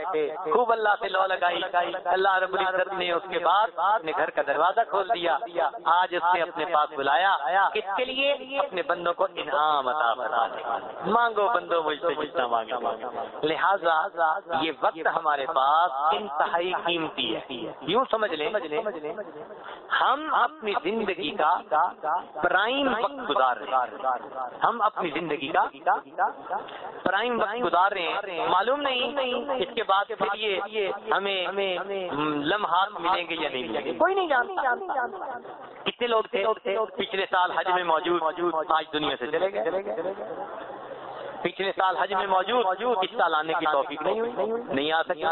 خوب اللہ سے لو لگائی، اللہ رب العزت نے اس کے بعد اپنے گھر کا دروازہ کھول دیا۔ آج اس نے اپنے پاس بلایا، کس کے لیے؟ اپنے بندوں کو انعام عطا فرما دے، مانگو بندو مجھ سے جتنا مانگے۔ لہذا یہ وقت ہمارے پاس انتہائی قیمتی ہے۔ یوں سمجھ لیں ہم اپنی زندگی کا پرائم وقت گزار رہے ہیں، ہم اپنی زندگی کا پرائم وقت گزار رہے ہیں۔ معلوم نہیں اس کے بعد پھر یہ ہمیں لمحات ملیں گے یا نہیں ملیں گے، کوئی نہیں جانتا۔ کتنے لوگ تھے پچھلے سال حج میں موجود، آج دنیا سے چلے گئے۔ پچھلے سال حج میں موجود، اس سال آنے کی توفیق نہیں ہوئی، نہیں آ سکے۔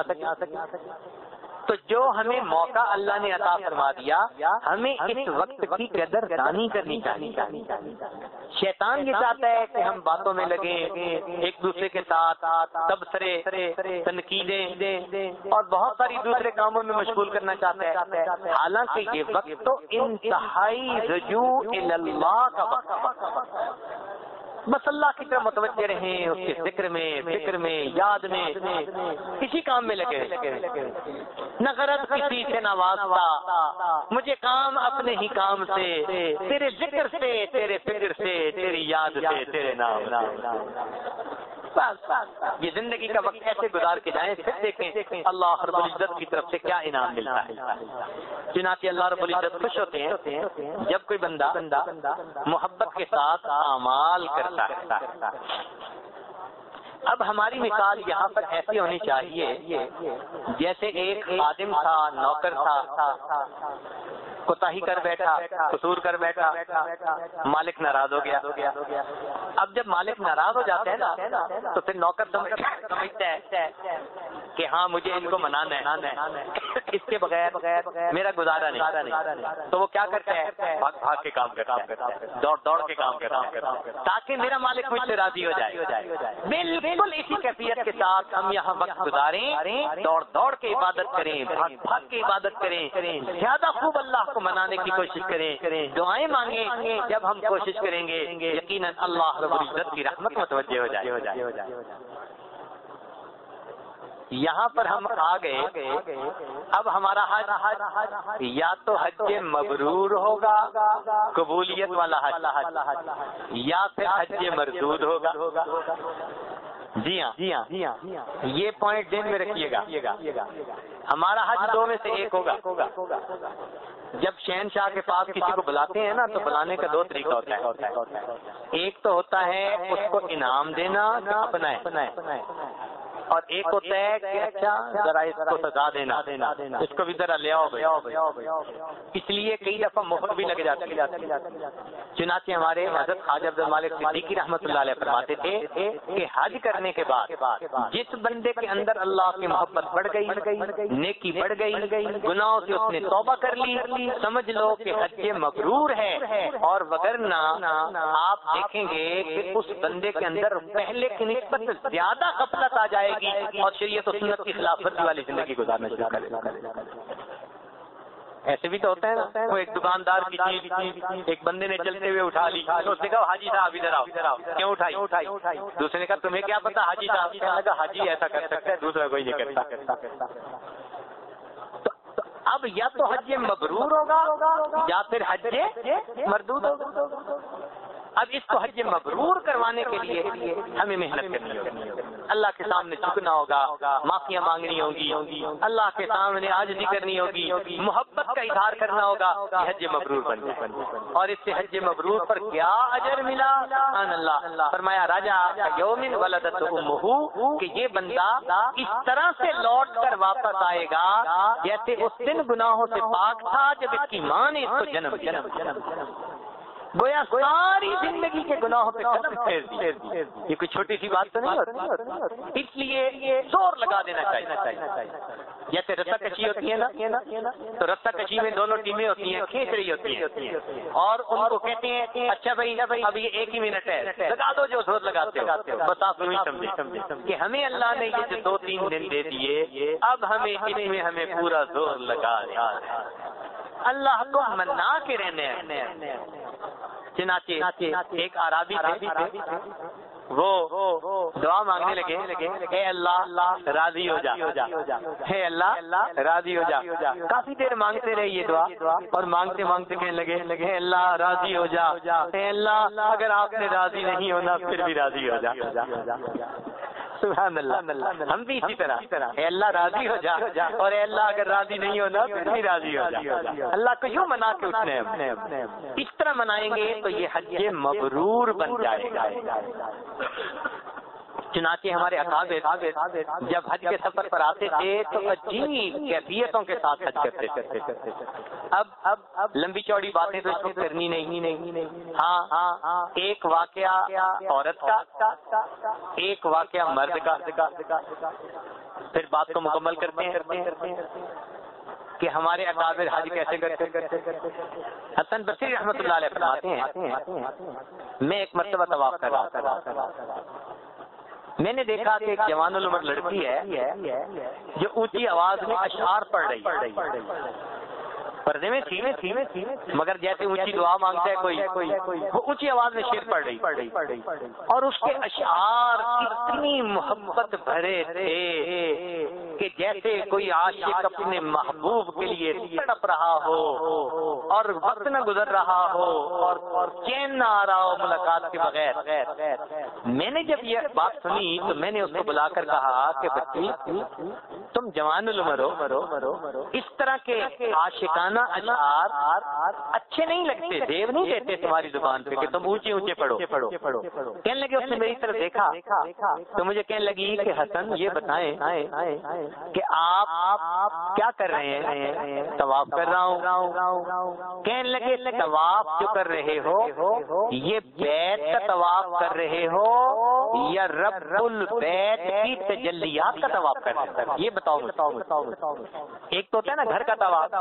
تو جو ہمیں موقع اللہ نے عطا فرما دیا، ہمیں اس وقت کی قدر دانی کرنی چاہیے۔ شیطان یہ چاہتا ہے کہ ہم باتوں میں لگیں، ایک دوسرے کے ساتھ تبصرے، تنقیدیں اور بہت ساری دوسرے کاموں میں مشغول کرنا چاہتا ہے، حالانکہ یہ وقت تو انتہائی رجوع اللہ کا وقت، بس اللہ کی طرف متوجہ رہیں، اس کے ذکر میں، فکر میں، یاد میں، کسی کام میں لگے نہ غرض کسی سے نہ واسطہ، مجھے کام اپنے ہی کام سے، تیرے ذکر سے، تیرے فکر سے، تیری یاد سے، تیرے نام۔ یہ زندگی کا وقت ایسے گزار کے جائیں، پھر دیکھیں اللہ رب العزت کی طرف سے کیا انعام ملتا ہے۔ چنانچہ اللہ رب العزت خوش ہوتے ہیں جب کوئی بندہ محبت کے ساتھ اعمال کرتا ہے۔ اب ہماری مثال یہاں پر ایسی ہونی چاہیے جیسے ایک خادم تھا، نوکر تھا، کوتاہی کر بیٹھا، قصور کر بیٹھا، مالک ناراض ہو گیا۔ اب جب مالک ناراض ہو جاتا ہے نا تو پھر نوکر سمجھتا ہے کہ ہاں مجھے ان کو منانا ہے، اس کے بغیر میرا گزارا نہیں، تو وہ کیا کرتا ہے؟ بھاگ بھاگ کے کام کرتا ہے، دوڑ دوڑ کے کام کرتا ہے، تاکہ میرا مالک مجھ سے راضی ہو جائے۔ بالکل اسی کیفیت کے ساتھ ہم یہاں وقت گزاریں، دوڑ دوڑ کے عبادت کریں، بھاگ بھاگ کے عبادت کریں، زیادہ خوب اللہ کو منانے کی کوشش کریں، دعائیں مانگیں۔ جب ہم کوشش کریں گے یقیناً اللہ رب العزت کی رحمت متوجہ ہو جائے۔ یہاں پر ہم آ گئے، اب ہمارا حج یا تو حج مبرور ہوگا، قبولیت والا حج، یا پھر حج مردود ہوگا۔ جی ہاں، یہ پوائنٹ ذہن میں رکھیے گا، ہمارا حج دو میں سے ایک ہوگا۔ جب شہنشاہ کے پاس کسی کو بلاتے ہیں نا، تو بلانے کا دو طریقہ ہوتا ہے، ایک تو ہوتا ہے اس کو انعام دینا کہ اپنائے، اور ایک ہوتا ہے کہ اچھا ذرا اس کو سزا دینا، اس کو بھی ذرا لے آؤ بھائی۔ اس لیے کئی دفعہ مفت بھی لگ جاتی ہے۔ چنانچہ ہمارے حضرت خواجہ عبد المالک صدیقی رحمۃ اللہ علیہ فرماتے تھے کہ حج کرنے کے بعد جس بندے کے اندر اللہ کی محبت بڑھ گئی، نیکی بڑھ گئی، گناہوں سے اس نے توبہ کر لی، سمجھ لو کہ حج مبرور ہے۔ اور وگرنہ آپ دیکھیں گے کہ اس بندے کے اندر پہلے کی نسبت زیادہ غفلت آ جائے گی اور شریعت و سنت کی خلاف ورزی والی زندگی گزارنا شروع کر دے گا۔ ایسے بھی تو ہوتا ہے نا، وہ ایک دکاندار کی چیز ایک بندے نے چلتے ہوئے اٹھا لی، اس نے کہا حاجی صاحب ادھر آؤ، کیوں اٹھائی؟ دوسرے نے کہا تمہیں کیا پتا حاجی صاحب؟ کہنے لگا حاجی ایسا کر سکتا ہے، دوسرا کوئی نہیں کرتا۔ اب یا تو حج مبرور ہوگا یا پھر حج مردود ہوگا۔ اب اس کو حج مبرور کروانے کے لیے ہمیں محنت کرنی ہوگی، اللہ کے سامنے جھکنا ہوگا، معافیاں مانگنی ہوگی، اللہ کے سامنے عاجزی کرنی ہوگی، محبت کا اظہار کرنا ہوگا کہ حج مبرور بن جائے۔ اور اس سے حج مبرور پر کیا اجر ملا؟ سبحان اللہ۔ فرمایا راجا یومن ولدت امہ، کہ یہ بندہ اس طرح سے لوٹ کر واپس آئے گا جیسے اس دن گناہوں سے پاک تھا جب اس کی ماں نے اس کو جنم دیا۔ گویا ساری زندگی کے گناہوں پہ قدم پھیر دی۔ یہ کوئی چھوٹی سی بات تو نہیں ہوتی، اس لیے زور لگا دینا چاہیے۔ جیسے رسہ کشی ہوتی ہے نا، تو رسہ کشی میں دونوں ٹیمیں ہوتی ہیں، کھینچ رہی ہوتی ہیں، اور ان کو کہتے ہیں اچھا بھائی اب یہ 1 ہی منٹ ہے، لگا دو جو زور لگاتے ہو۔ بس آپ نہیں سمجھے کہ ہمیں اللہ نے یہ جو 2-3 دن دے دیے، اب ہمیں اس میں ہمیں پورا زور لگا رہا ہے، اللہ کو منا کے رہنے ہیں۔ چنانچہ ایک عربی تھے، وہ دعا مانگنے لگے، اے اللہ راضی ہو جا، اے اللہ راضی ہو جا۔ کافی دیر مانگتے رہے یہ دعا، اور مانگتے مانگتے کہنے لگے اے اللہ راضی ہو جا، اے اللہ اگر آپ نے راضی نہیں ہونا پھر بھی راضی ہو جا۔ سبحان اللہ۔ ہم بھی اسی طرح اے اللہ راضی ہو جا، اور اے اللہ اگر راضی نہیں ہونا پھر بھی راضی ہو جا۔ اللہ کو یوں منا کے اٹھنے ہیں، اس طرح منائیں گے تو یہ حج مبرور بن جائے گا۔ چنانچہ ہمارے اکابر جب حج کے سفر پر آتے تھے تو عجیب کیفیتوں کے ساتھ حج کرتے تھے۔ اب لمبی چوڑی باتیں تو اس کو کرنی نہیں۔ ہاں ایک واقعہ عورت کا، ایک واقعہ مرد کا، پھر بات کو مکمل کرتے ہیں کہ ہمارے اکابر حج کیسے کرتے۔ حسن بصری رحمۃ اللہ علیہ فرماتے ہیں میں ایک مرتبہ طواف کر رہا تھا، میں نے دیکھا کہ ایک جوان العمر لڑکی ہے جو اونچی آواز میں اشعار پڑھ رہی ہے، پردے میں تھی مگر جیسے اونچی دعا مانگتا ہے کوئی، وہ اونچی آواز میں شعر پڑھ رہی، اور اس کے اشعار اتنی محبت بھرے تھے کہ جیسے کوئی عاشق اپنے محبوب کے لیے تڑپ رہا ہو اور وقت نہ گزر رہا ہو اور چین نہ آ رہا ہو ملاقات کے بغیر۔ میں نے جب یہ بات سنی تو میں نے اس کو بلا کر کہا کہ بچی تم جوان العمر ہو، اس طرح کے عاشقانہ روزانہ اشعار اچھے نہیں لگتے، دیو نہیں کہتے تمہاری زبان پہ کہ تم اونچے اونچے پڑھو۔ کہنے لگے اس نے میری طرف دیکھا تو مجھے کہنے لگی کہ حسن یہ بتائیں کہ آپ کیا کر رہے ہیں؟ طواف کر رہا ہوں۔ کہنے لگے طواف جو کر رہے ہو یہ بیت کا طواف کر رہے ہو یا رب البیت کی تجلیات کا طواف کر رہے ہو؟ یہ بتاؤ۔ ایک تو ہوتا ہے نا گھر کا طواف،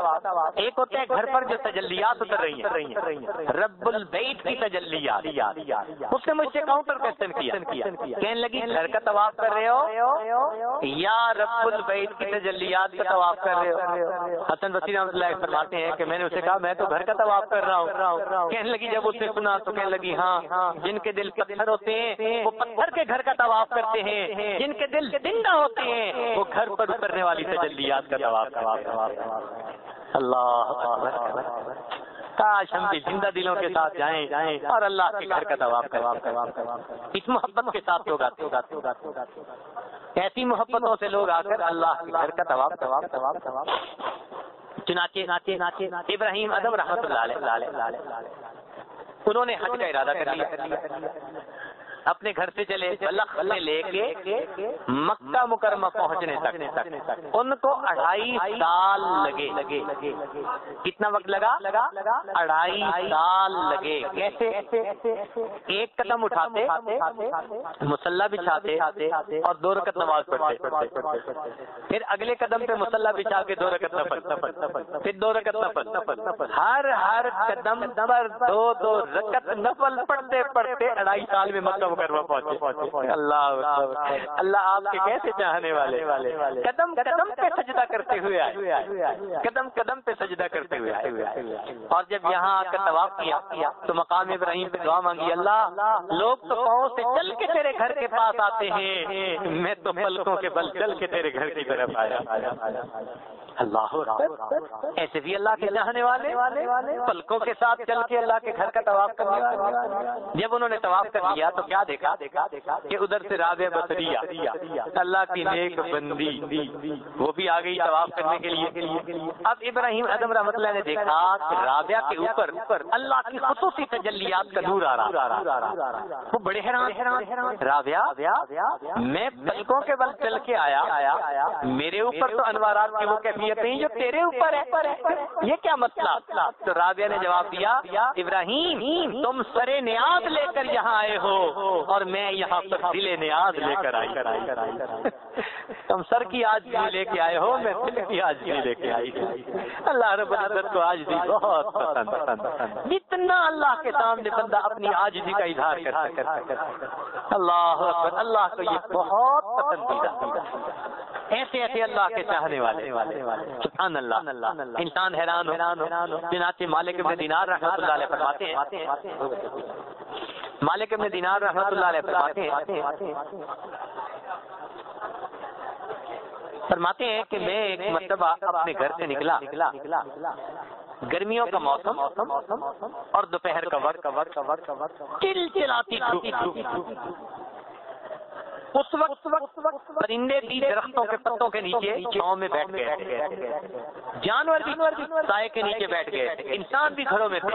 ایک ہوتا ہے گھر پر جو تجلیات اتر رہی ہیں، رب البیت کی تجلیات۔ اس نے مجھ سے کاؤنٹر کوسچن کیا، کہنے لگی گھر کا طواف کر رہے ہو یا رب البیت کی تجلیات کا طواف کر رہے ہو؟ حسن بصری رحمۃ اللہ فرماتے ہیں کہ میں نے اسے کہا میں تو گھر کا طواف کر رہا ہوں۔ کہنے لگی جب اس نے سنا تو کہنے لگی ہاں، جن کے دل پتھر ہوتے ہیں وہ پتھر کے گھر کا طواف کرتے ہیں، جن کے دل زندہ ہوتے ہیں وہ گھر پر اترنے والی تجلیات کا طواف۔ اللہ اکبر، کاش ہم بھی زندہ دلوں کے ساتھ جائیں اور اللہ کے گھر کا طواف کریں۔ اس محبت کے ساتھ لوگ آتے، ایسی محبتوں سے لوگ آ کر اللہ کے گھر کا طواف۔ چنانچہ ابراہیم ادم رحمۃ اللہ علیہ انہوں نے حج کا ارادہ کر لیا، اپنے گھر سے چلے بلخ سے لے کے مکہ مکرمہ پہنچنے تک ان کو 2.5 سال لگے۔ کتنا وقت لگا؟ 2.5 سال لگے۔ کیسے؟ ایک قدم اٹھاتے، مصلی بچھاتے اور 2 رکعت نماز پڑھتے، پھر اگلے قدم پہ مصلی بچھا کے 2 رکعت نفل، پھر 2 رکعت نفل، ہر قدم پر 2 رکعت نفل پڑھتے 2.5 سال میں مکہ مکرمہ پہنچے۔ اللہ آپ کے کیسے چاہنے والے، قدم قدم پہ سجدہ کرتے ہوئے آئے، قدم قدم پہ سجدہ کرتے ہوئے آئے۔ اور جب یہاں آ کر طواف کیا تو مقام ابراہیم پہ دعا مانگی، اللہ لوگ تو پاؤں سے چل کے تیرے گھر کے پاس آتے ہیں، میں تو پلکوں کے بل چل کے تیرے گھر کی طرف آیا۔ اللہ اکبر، ایسے بھی اللہ کے چاہنے والے، پلکوں کے ساتھ چل کے اللہ کے گھر کا طواف کرنے والے۔ جب انہوں نے طواف کر لیا تو کیا دیکھا کہ ادھر سے رابعہ بصریہ اللہ کی نیک بندی وہ بھی آ گئی طواف کرنے کے لیے۔ اب ابراہیم ادم رحمۃ اللہ نے دیکھا کہ رابعہ کے اوپر اللہ کی خصوصی تجلیات کا نور آ رہا، وہ بڑے حیران، رابعہ میں پلکوں کے بل چل کے آیا، میرے اوپر تو انوارات کی وہ کیفیت نہیں جو تیرے اوپر ہے، یہ کیا مسئلہ؟ تو رابعہ نے جواب دیا، ابراہیم تم سرے نیاز لے کر یہاں آئے ہو اور میں یہاں پر دل نیاز لے کر آئی۔ تم سر کی عاجزی لے کے آئے ہو، میں دل کی عاجزی لے کے آئی۔ اللہ رب العزت کو عاجزی بہت پسند، جتنا اللہ کے سامنے بندہ اپنی عاجزی کا اظہار کرتا ہے، اللہ اکبر، اللہ کو یہ بہت پسندیدہ۔ ایسے اللہ کے چاہنے والے، سبحان اللہ، انسان حیران ہو۔ چنانچہ مالک ابن دینار رحمۃ اللہ علیہ فرماتے ہیں، مالک ابن دینار رحمۃ اللہ علیہ فرماتے ہیں کہ میں ایک مرتبہ اپنے گھر سے نکلا، گرمیوں کا موسم اور دوپہر کا وقت، چلچلاتی دھوپ، اس وقت پرندے بھی درختوں کے پتوں کے نیچے چھاؤں میں بیٹھ گئے، جانور بھی سائے کے نیچے بیٹھ گئے، انسان بھی گھروں میں تھے۔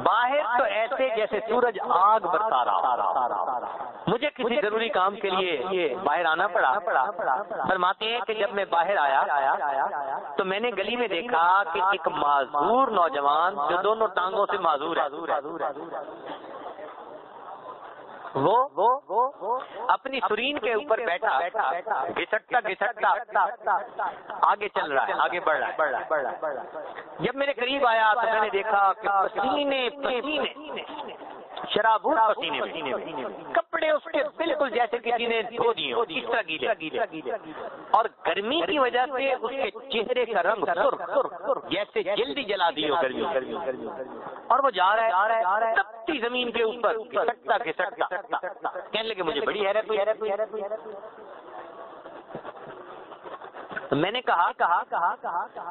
باہر تو ایسے جیسے سورج آگ برسا رہا۔ مجھے کسی ضروری کام کے لیے باہر آنا پڑا۔ فرماتے ہیں کہ جب میں باہر آیا تو میں نے گلی میں دیکھا کہ ایک معذور نوجوان جو دونوں ٹانگوں سے معذور ہے، وہ اپنی سرین کے اوپر بیٹھا گھسٹتا آگے چل رہا ہے، آگے بڑھ رہا ہے۔ جب میرے قریب آیا تو میں نے دیکھا کہ پسینے شرابور پسینے میں، کپڑے اس کے بالکل جیسے کسی نے دھو دیے ہو، اس طرح گیلے، اور گرمی کی وجہ سے اس کے چہرے کا رنگ سرخ جیسے جلدی جلا دی ہو گرمی، اور وہ جا رہا ہے تپتی زمین کے اوپر گھسٹتا۔ کہنے لگے مجھے بڑی حیرت ہوئی۔ میں نے کہا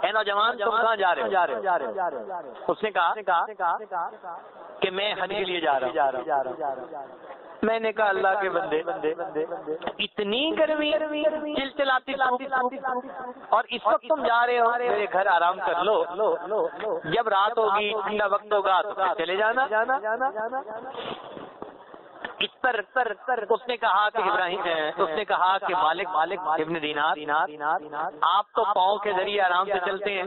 اے نوجوان تم کہاں جا رہے ہو؟ اس نے کہا کہ میں حج کے لیے جا رہا ہوں۔ میں نے کہا اللہ کے بندے اتنی گرمی چلچلاتی اور اس وقت تم جا رہے ہو میرے گھر آرام کر لو، جب رات ہوگی ٹھنڈا وقت ہوگا تو پھر چلے جانا۔ اس پر اس نے کہا کہ ابراہیم، اس نے کہا کہ مالک ابن دینار، آپ تو پاؤں کے ذریعے آرام سے چلتے ہیں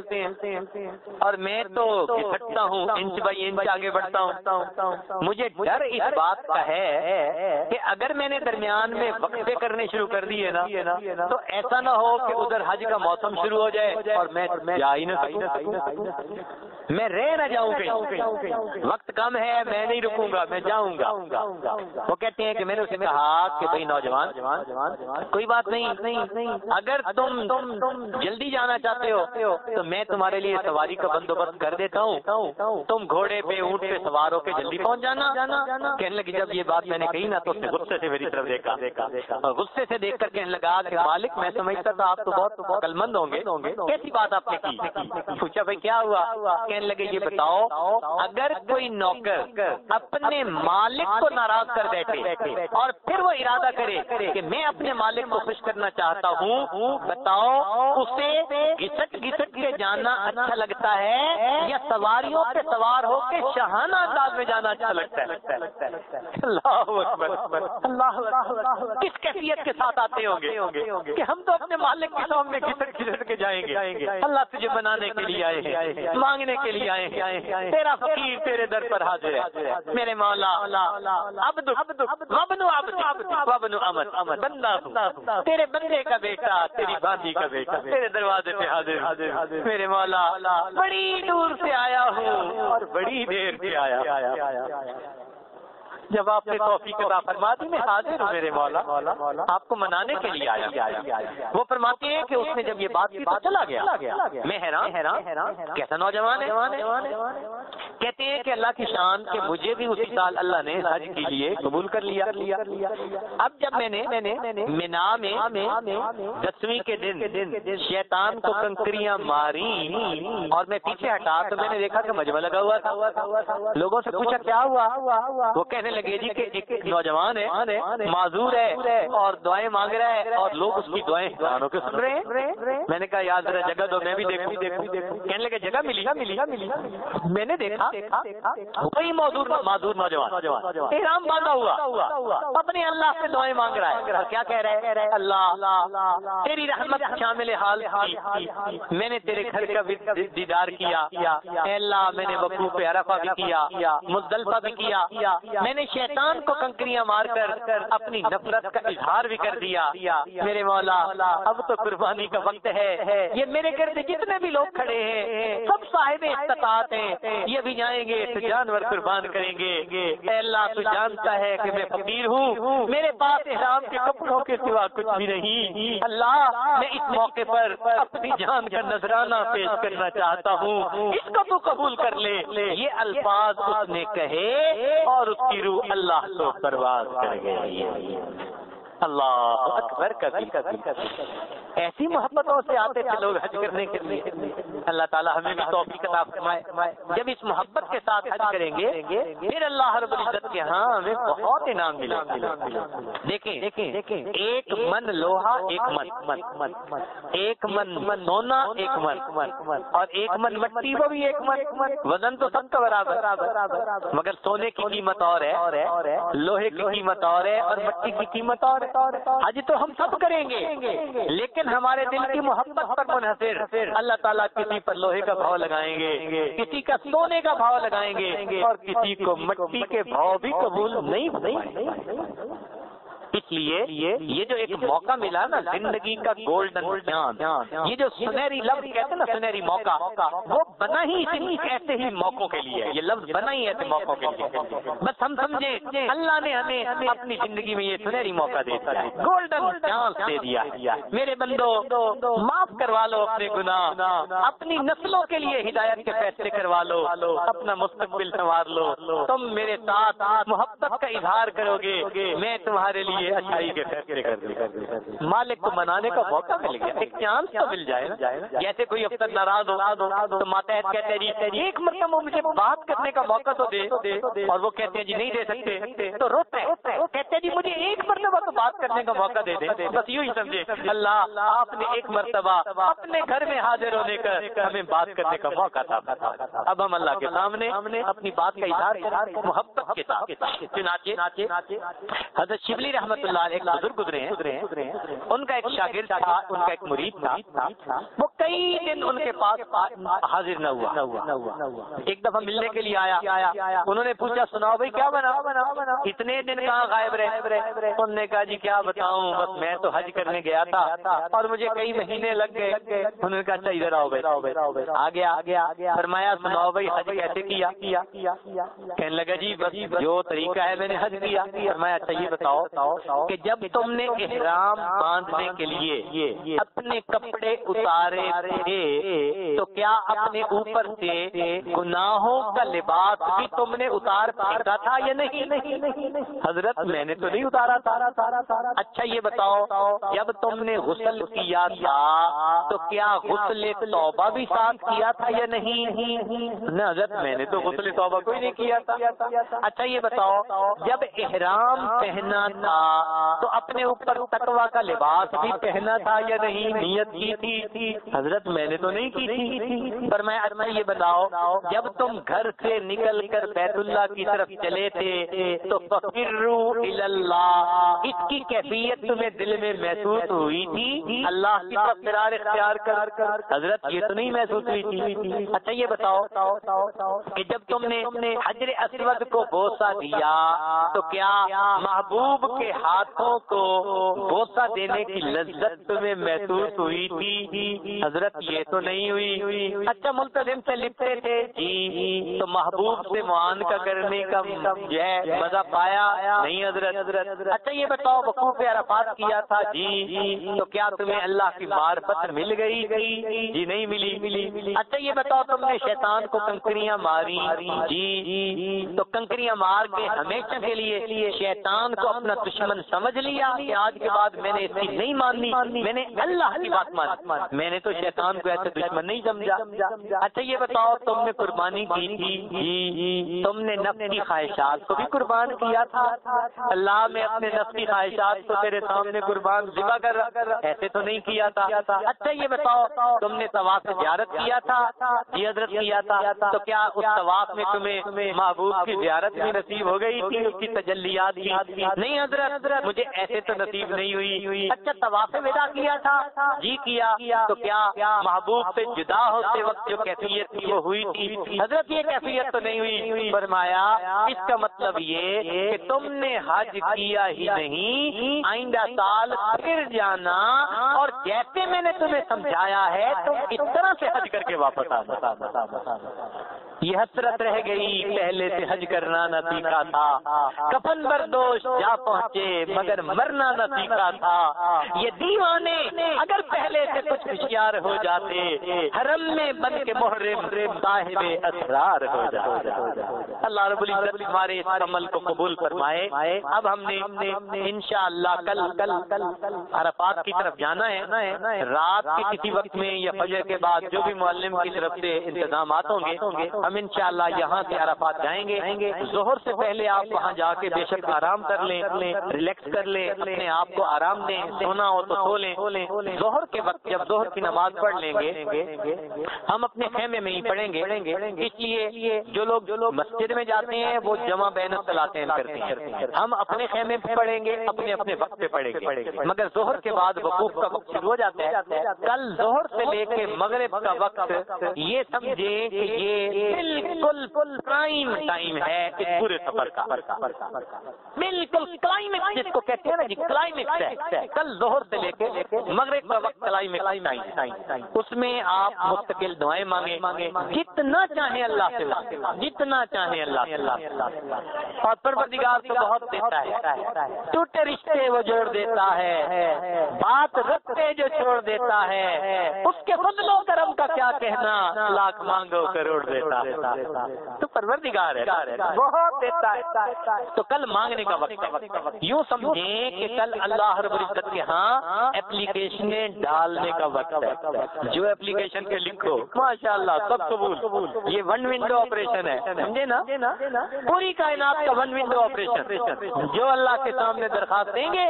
اور میں تو گھسٹتا ہوں، انچ بائی انچ آگے بڑھتا ہوں۔ مجھے ڈر اس بات کا ہے کہ اگر میں نے درمیان میں وقفے کرنے شروع کر دیے نا تو ایسا نہ ہو کہ ادھر حج کا موسم شروع ہو جائے اور میں جا ہی نہ سکوں، میں رہ نہ جاؤں کہیں، وقت کم ہے میں نہیں رکوں گا، میں جاؤں گا۔ وہ کہتے ہیں کہ میں نے اسے کہا کہ بھائی نوجوان کوئی بات نہیں، اگر تم جلدی جانا چاہتے ہو تو میں تمہارے لیے سواری کا بندوبست کر دیتا ہوں، تم گھوڑے پہ اونٹ پہ سوار ہو کے جلدی پہنچ جانا۔ کہنے لگی جب یہ بات میں نے کہی نا تو اس نے غصے سے میری طرف دیکھا اور غصے سے دیکھ کر کہنے لگا کہ مالک میں سمجھتا تھا آپ تو بہت عقل مند ہوں گے، کیسی بات آپ نے کی؟ پوچھا بھائی کیا ہوا؟ کہنے لگے یہ بتاؤ اگر کوئی نوکر اپنے مالک کو ناراض کر بیٹھے اور پھر وہ ارادہ کرے کہ میں اپنے مالک کو خوش کرنا چاہتا ہوں، بتاؤ اسے گھسٹ کے جانا اچھا لگتا ہے یا سواریوں پہ سوار ہو کے شاہانہ انداز میں جانا اچھا لگتا ہے؟ اللہ اکبر، اللہ کس کیفیت کے ساتھ آتے ہوں گے کہ ہم تو اپنے مالک کے سامنے گھسٹ کے جائیں گے۔ اللہ تجھے بنانے کے لیے آئے ہیں، مانگنے کے لیے آئے ہیں، تیرا فقیر تیرے در پر حاضر ہے میرے مولا، وابن امت، بندہ ہوں، تیرے بندے کا بیٹا، تیری باندھی کا بیٹا، تیرے دروازے پہ حاضر میرے مولا، بڑی دور سے آیا ہوں اور بڑی دیر سے آیا، جب آپ نے توفیق عطا فرما دی میں حاضر ہوں میرے مولا، آپ کو منانے کے لیے آیا۔ وہ فرماتے ہیں کہ اس نے جب یہ بات کی تو چلا گیا۔ میں حیران کیسا نوجوان ہے؟ کہتے ہیں کہ اللہ کی شان کہ مجھے بھی اسی سال اللہ نے حج کے لیے قبول کر لیا۔ اب جب میں نے منا میں 10ویں کے دن شیطان کو کنکریاں ماری اور میں پیچھے ہٹا تو میں نے دیکھا کہ مجمع لگا ہوا تھا۔ لوگوں سے پوچھا کیا ہوا؟ وہ کہنے لگے جی کہ ایک نوجوان ہے، معذور ہے اور دعائیں مانگ رہا ہے اور لوگ اس کی دعائیں کانوں کے سن رہے ہیں۔ میں نے کہا یار ذرا جگہ دو میں بھی دیکھوں۔ کہنے لگے جگہ ملی۔ میں نے دیکھا وہی معذور نوجوان احرام باندھا ہوا اپنے اللہ سے دعائیں مانگ رہا ہے اور کیا کہہ رہا ہے؟ اللہ تیری رحمت شامل حال تھی، میں نے تیرے گھر کا دیدار کیا، اے اللہ میں نے وقوف عرفہ بھی کیا، مزدلفہ بھی کیا، میں نے شیطان کو کنکریاں مار کر اپنی نفرت کا اظہار بھی کر دیا۔ میرے مولا اب تو قربانی کا وقت ہے، یہ میرے گھر سے جتنے بھی لوگ کھڑے ہیں سب صاحب استطاعت ہیں، یہ بھی جائیں گے تو جانور قربان کریں گے۔ اے اللہ تو جانتا ہے کہ میں فقیر ہوں، میرے پاس احرام کے کپڑوں کے سوا کچھ بھی نہیں، اللہ میں اس موقع پر اپنی جان کا نذرانہ پیش کرنا چاہتا ہوں، اس کو تو قبول کر لے۔ یہ الفاظ اس نے کہے اور اس کی روح اللہ کو پرواز کر گئی۔ اللہ اکبر کبھی ایسی محبتوں سے آتے تھے لوگ حج کرنے کے لیے۔ اللہ تعالیٰ ہمیں بھی توفیق عطا فرمائے۔ جب اس محبت کے ساتھ حج کریں گے پھر اللہ رب العزت کے ہاں ہمیں بہت انعام ملے۔ دیکھیں ایک من لوہا ایک من، ایک من سونا ایک من، اور ایک من مٹی وہ بھی ایک من، وزن تو سب کا برابر، مگر سونے کی قیمت اور ہے، لوہے کی قیمت اور ہے اور مٹی کی قیمت اور ہے۔ حج تو ہم سب کریں گے لیکن ہمارے دل کی محبت پر منحصر اللہ تعالیٰ کسی پر لوہے کا بھاؤ لگائیں گے، کسی کا سونے کا بھاؤ لگائیں گے اور کسی کو مٹی کے بھاؤ بھی قبول نہیں۔ اس لیے یہ جو ایک موقع ملا نا زندگی کا گولڈن چانس، یہ جو سنہری لفظ کہتے ہیں نا سنہری موقع، وہ بنا ہی ایسے ہی موقعوں کے لیے، یہ لفظ بنا ہی ایسے موقعوں کے لیے۔ بس ہم سمجھیں اللہ نے ہمیں اپنی زندگی میں یہ سنہری موقع دے دیا، گولڈن چانس دے دیا۔ میرے بندو معاف کروا لو اپنے گناہ، اپنی نسلوں کے لیے ہدایت کے فیصلے کروا لو، اپنا مستقبل سنوار لو۔ تم میرے ساتھ محبت کا اظہار کرو گے، میں تمہارے لیے لیے اچھائی کے فیصلے کر دے. مالک کو منانے کا موقع مل گیا, ایک چانس تو مل جائے نا. جیسے کوئی افسر ناراض ہو تو ماتحت کہتے ہیں جی ایک مرتبہ مجھے بات کرنے کا موقع تو دے, اور وہ کہتے ہیں جی نہیں دے سکتے تو روتے ہیں. وہ کہتے ہیں جی مجھے ایک مرتبہ تو بات کرنے کا موقع دے دے. بس یوں ہی سمجھے اللہ آپ نے ایک مرتبہ اپنے گھر میں حاضر ہونے کا ہمیں بات کرنے کا موقع تھا. اب ہم اللہ کے سامنے اپنی بات کا اظہار کریں محبت کے ساتھ. چنانچہ حضرت شبلی رحمۃ اللہ علیہ ایک بزرگ گزرے ہیں, ان کا ایک شاگرد تھا, ان کا ایک مرید تھا. وہ کئی دن ان کے پاس حاضر نہ ہوا. ایک دفعہ ملنے کے لیے آیا, انہوں نے پوچھا سناؤ بھائی کیا بنا, اتنے دن کہاں غائب رہے. انہوں نے کہا جی کیا بتاؤں, بس میں تو حج کرنے گیا تھا اور مجھے کئی مہینے لگ گئے. انہوں نے کہا اچھا ادھر آؤ بھائی. آ گیا فرمایا سناؤ بھائی حج کیسے کیا. کہنے لگا جی بس جو طریقہ ہے میں نے حج کیا. فرمایا اچھا یہ بتاؤ کہ جب تم نے احرام باندھنے کے لیے اپنے کپڑے اتارے تھے تو کیا اپنے اوپر سے گناہوں کا لباس بھی تم نے اتار پھینکا تھا یا نہیں. حضرت میں نے تو نہیں اتارا تھا. اچھا یہ بتاؤ جب تم نے غسل کیا تھا تو کیا غسل توبہ بھی ساتھ کیا تھا یا نہیں. نہ حضرت میں نے تو غسل توبہ کوئی نہیں کیا تھا. اچھا یہ بتاؤ جب احرام پہنا تھا تو اپنے اوپر تقویٰ کا لباس بھی پہنا تھا یا نہیں, نیت کی تھی. حضرت میں نے تو نہیں کی تھی. پر میں اچھا یہ بتاؤ جب تم گھر سے نکل کر بیت اللہ کی طرف چلے تھے تو ففروا الی اللہ, اس کی کیفیت تمہیں دل میں محسوس ہوئی تھی اللہ کی طرف فرار اختیار کر. حضرت یہ تو نہیں محسوس ہوئی تھی. اچھا یہ بتاؤ کہ جب تم نے حجر اسود کو بوسہ دیا تو کیا محبوب کے ہاتھوں کو بوسہ دینے کی لذت تمہیں محسوس ہوئی تھی. حضرت یہ تو نہیں ہوئی. اچھا ملتزم سے لپٹے تھے جی تو محبوب سے معانقہ کرنے کا جو ہے مزہ پایا نہیں. حضرت اچھا یہ بتاؤ وقوف عرفات کیا تھا جی تو کیا تمہیں اللہ کی معرفت مل گئی. جی نہیں ملی. اچھا یہ بتاؤ تم نے شیطان کو کنکریاں ماری جی تو کنکریاں مار کے ہمیشہ کے لیے شیطان کو اپنا دشمن سمجھ لیا کہ آج کے بعد میں نے اس کی نہیں ماننی, میں نے اللہ کی بات مانی, میں نے تو شیطان کو ایسے دشمن نہیں سمجھا. اچھا یہ بتاؤ تم نے قربانی کی تھی جی تم نے نفس کی خواہشات کو بھی قربان کیا تھا. اللہ میں اپنے نفس کی خواہشات کو تیرے سامنے قربان ذبح کر ایسے تو نہیں کیا تھا. اچھا یہ بتاؤ تم نے طواف زیارت کیا تھا جی حضرت کیا تھا تو کیا اس طواف میں تمہیں محبوب کی زیارت بھی نصیب ہو گئی تھی, اس کی تجلیات کی. نہیں حضرت مجھے ایسے تو نصیب نہیں ہوئی. اچھا طواف وداع کیا تھا جی کیا تو کیا محبوب سے جدا ہوتے وقت جو کیفیت تھی وہ ہوئی تھی. حضرت یہ کیفیت تو نہیں ہوئی. فرمایا اس کا مطلب یہ کہ تم نے حج کیا ہی نہیں, آئندہ سال پھر جانا اور جیسے میں نے تمہیں سمجھایا ہے تم اس طرح سے حج کر کے واپس آنا. یہ حسرت رہ گئی پہلے سے حج کرنا نہ سیکھا تھا, کفن بردوش جا پہنچے مگر مرنا نہ سیکھا تھا. یہ دیوانے اگر پہلے سے کچھ ہوشیار ہو جاتے حرم میں بن کے محرم صاحب اسرار ہو جاتے. اللہ رب العزت ہمارے اس عمل کو قبول فرمائے. اب ہم نے انشاءاللہ کل عرفات کی طرف جانا ہے. رات کے کسی وقت میں یا فجر کے بعد جو بھی معلم کی طرف سے انتظامات ہوں گے ہم انشاءاللہ یہاں سے عرفات جائیں گے. ظہر سے پہلے آپ وہاں جا کے بے شک آرام کر لیں, ریلیکس کر لیں, اپنے آپ کو آرام دیں, سونا ہو تو سو لیں. ظہر کے وقت جب ظہر کی نماز پڑھ لیں گے ہم اپنے خیمے میں ہی پڑھیں گے. اس لیے جو لوگ مسجد میں جاتے ہیں وہ جمع بین الصلاتین کرتے ہیں, ہم اپنے خیمے پہ پڑھیں گے, اپنے وقت پہ پڑھیں گے. مگر ظہر کے بعد وقوف کا وقت شروع ہو جاتا ہے. کل ظہر سے لے کے مغرب کا وقت یہ سمجھیں کہ یہ بالکل پرائم ٹائم ہے اس پورے سفر کا, بالکل کلائمیکس جس کو کہتے ہیں نا جی, کلائمیکس ہے. کل ظہر سے لے کے مغرب کا وقت کلائمیکس ٹائم, اس میں آپ مستقل دعائیں مانگیں جتنا چاہیں اللہ سے, جتنا چاہیں اللہ سے. اور پروردگار تو بہت دیتا ہے, ٹوٹے رشتے وہ جوڑ دیتا ہے, بات رکھتے جو چھوڑ دیتا ہے, اس کے فضل و کرم کا کیا کہنا, لاکھ مانگو کروڑ دیتا ہے. تو پروردگار ہے، بہت دیتا ہے، تو کل مانگنے کا وقت ہے۔ یوں سمجھیں کہ کل اللہ رب العزت کے ہاں اپلیکیشنیں ڈالنے کا وقت ہے۔ جو اپلیکیشن کے لکھو ماشاءاللہ سب قبول، یہ ون ونڈو آپریشن ہے، سمجھے نا، پوری کائنات کا ون ونڈو آپریشن۔ جو اللہ کے سامنے درخواست دیں گے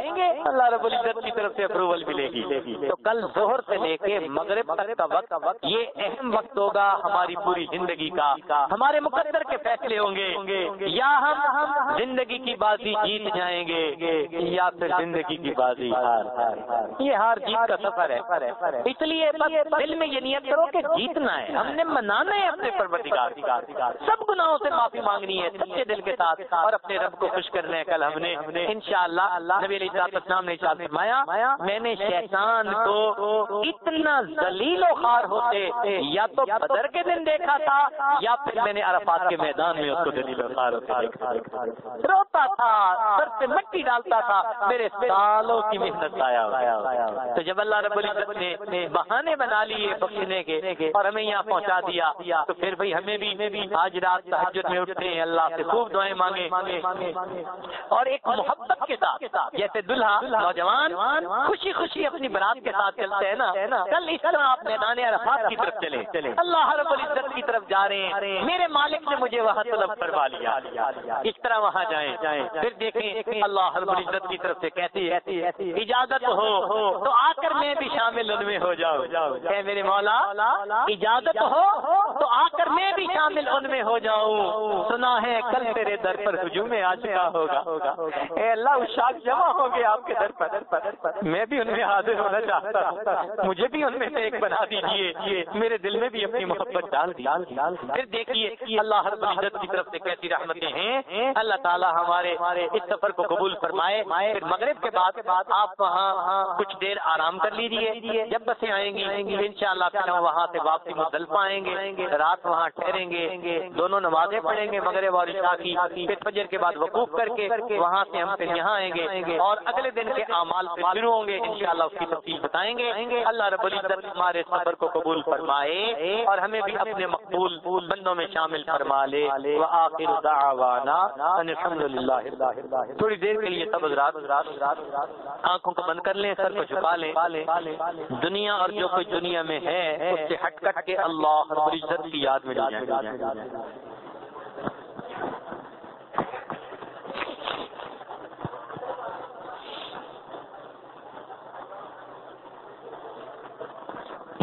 اللہ رب العزت کی طرف سے اپروول ملے گی۔ تو کل ظہر سے لے کے مغرب تک کا وقت یہ اہم وقت ہوگا ہماری پوری زندگی کا۔ ہمارے مقدر کے فیصلے ہوں گے، یا ہم زندگی کی بازی جیت جائیں گے یا پھر زندگی کی بازی ہار۔ یہ ہار جیت کا سفر ہے، اس لیے بس دل میں یہ نیت کرو کہ جیتنا ہے، ہم نے منانا ہے اپنے پروردگار، سب گناہوں سے معافی مانگنی ہے سچے دل کے ساتھ اور اپنے رب کو خوش کرنا ہے۔ کل ہم نے انشاءاللہ نبی علیہ السلام نے ارشاد فرمایا میں نے شیطان کو اتنا ذلیل و خوار ہوتے یا تو بدر کے دن دیکھا تھا یا پھر میں نے عرفات کے میدان میں اس کو ذلیل و خوار ہوتے دیکھا، روتا تھا، سر سے مٹی ڈالتا تھا، میرے سالوں کی محنت آیا۔ تو جب اللہ رب العزت نے بہانے بنا لیے بخشنے کے اور ہمیں یہاں پہنچا دیا تو پھر بھائی ہمیں بھی آج رات تہجد میں اٹھتے ہیں، اللہ سے خوب دعائیں مانگے اور ایک محبت کے ساتھ، جیسے دلہا نوجوان خوشی خوشی اپنی برات کے ساتھ چلتے ہیں نا، کل اس طرح آپ میدان عرفات کی طرف چلیں، اللہ رب العزت کی طرف جا رہے ہیں، میرے مالک نے مجھے وہاں طلب فرما لیا، اس طرح وہاں جائیں، پھر دیکھیں اللہ رب العزت کی طرف سے کہتی ہے اجازت ہو تو آ کر میں بھی شامل ان میں ہو جاؤں، اے میرے مولا اجازت ہو تو آ کر میں بھی شامل ان میں ہو جاؤں، سنا ہے کل تیرے در پر ہجوم عاشقاں ہوگا، اے اللہ عشاق جمع ہوں گے آپ کے در پر، میں بھی ان میں حاضر ہونا چاہتا ہوں، مجھے بھی ان میں سے ایک بنا دیجیے، میرے دل میں بھی اپنی محبت ڈال دی۔ پھر دیکھیے اللہ رب العزت کی طرف سے کیسی رحمتیں ہیں، اللہ تعالی ہمارے اس سفر کو قبول فرمائے۔ پھر مغرب کے بعد آپ وہاں کچھ دیر آرام کر لیجیے، جب بسیں آئیں گی انشاءاللہ پھر ہم وہاں سے واپسی مزدلفہ آئیں گے، رات وہاں ٹھہریں گے، دونوں نمازیں پڑھیں گے مغرب اور عشاء کی، پھر فجر کے بعد وقوف کر کے وہاں سے ہم پھر یہاں آئیں گے اور اگلے دن کے اعمال سے شروع ہوں گے، انشاءاللہ اس کی تفصیل بتائیں گے۔ اللہ رب العزت ہمارے سفر کو قبول فرمائے اور ہمیں بھی اپنے مقبول بندوں میں شامل فرما لے۔ وآخر دعوانا ان الحمدللہ۔ تھوڑی دیر کے لیے سب حضرات آنکھوں کو بند کر لیں، سر کو جھکا لیں، دنیا اور جو کوئی دنیا میں ہے اس سے ہٹ کٹ کے اللہ رب العزت کی یاد میں ڈال جائیں۔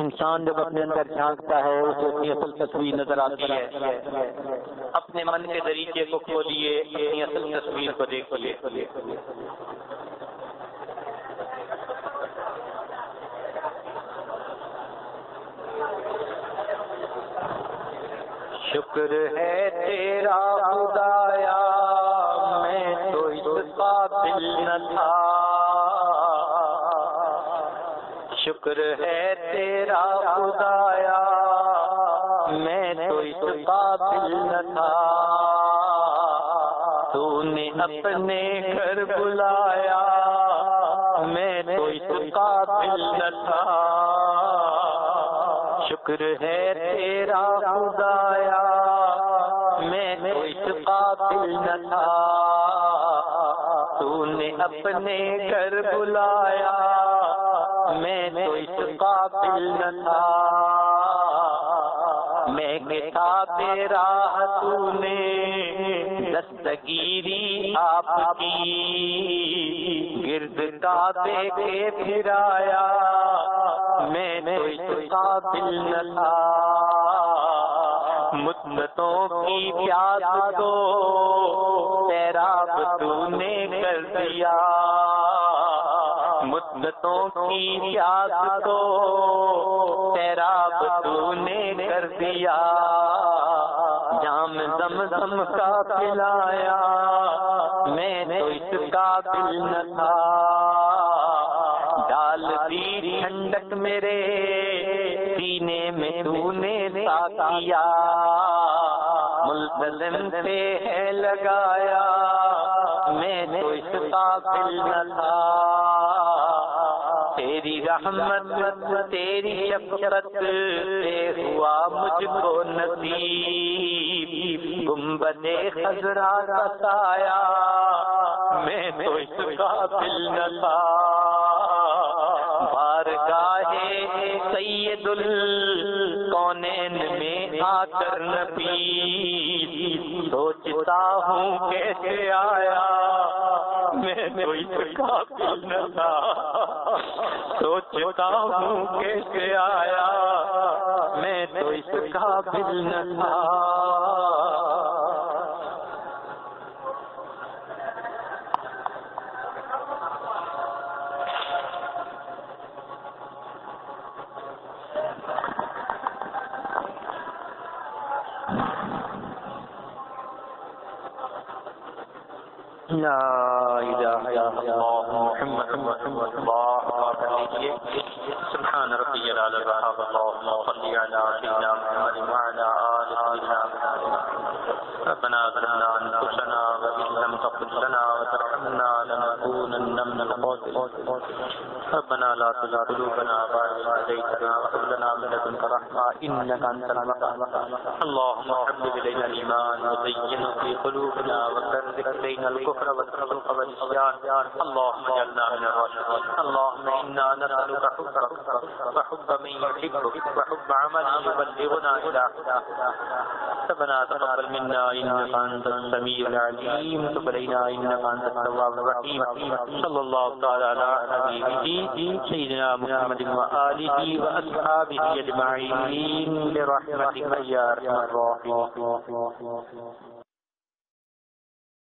انسان جب اپنے اندر جھانکتا ہے اسے اپنی اصل تصویر نظر آتی ہے، اپنے من کے دریچے کو کھولیے، اپنی اصل تصویر کو دیکھیے۔ شکر ہے تیرا خدایا میں تو اس قابل نہ تھا، شکر ہے تیرا خدایا میں تو اس قابل نہ تھا، تو نے اپنے گھر بلایا میں تو اس قابل نہ تھا، شکر ہے تیرا خدایا میں تو اس قابل نہ تھا، تو نے اپنے گھر بلایا میں تو اس قابل نہ تھا، میں کتاب راہ تو نے دستگیری آپ کی، گرد کعبے کے پھرایا میں تو اس قابل نہ تھا، مدتوں کی پیاس کو سیراب تو نے کر دیا، مدتوں کی پیاس کو سیراب تو نے کر دیا، جام زمزم کا پلایا میں تو اس قابل نہ تھا، ڈال دی ٹھنڈک میرے سینے میں تو نے ساتھیا، ملتزم سے ہے لگایا میں تو اس قابل نہ تھا، تیری رحمت تیری شفقت سے ہوا مجھ کو نصیب، گنبد خضرا کا سایہ میں تو اس قابل نہ تھا بارگاہ سید الکونین میں آ کر نبی سوچتا ہوں کیسے آیا میں تو اس قابل نہ تھا سوچتا ہوں کیسے آیا میں تو اس قابل نہ تھا لا الہ الا اللہ محمد رسول اللہ سبحان ربی العلی اللہم صلی علی سیدنا محمد وعلی آل سیدنا ربنا ظلمنا انفسنا وإن لم تغفر لنا وترحمنا لنكونن من الخاسرين ربنا لا تزغ قلوبنا بعد إذ هديتنا وهب لنا من لدنك رحمة إنك أنت الوهاب اللهم حبب إلينا الإيمان وزينه في قلوبنا وكره إلينا الكفر والفسوق والعصيان اللهم اجعلنا من الراشدين اللهم إنا نسألك حبك وحب من يحبك وحب عمل يبلغنا إلى حبك ربنا تقبل منا إنك أنت السميع العليم تب علينا إنك أنت التواب الرحيم صلى الله تعالى على حبيبه سيدنا محمد وآله وأصحابه أجمعين برحمتك يا أرحم الراحمين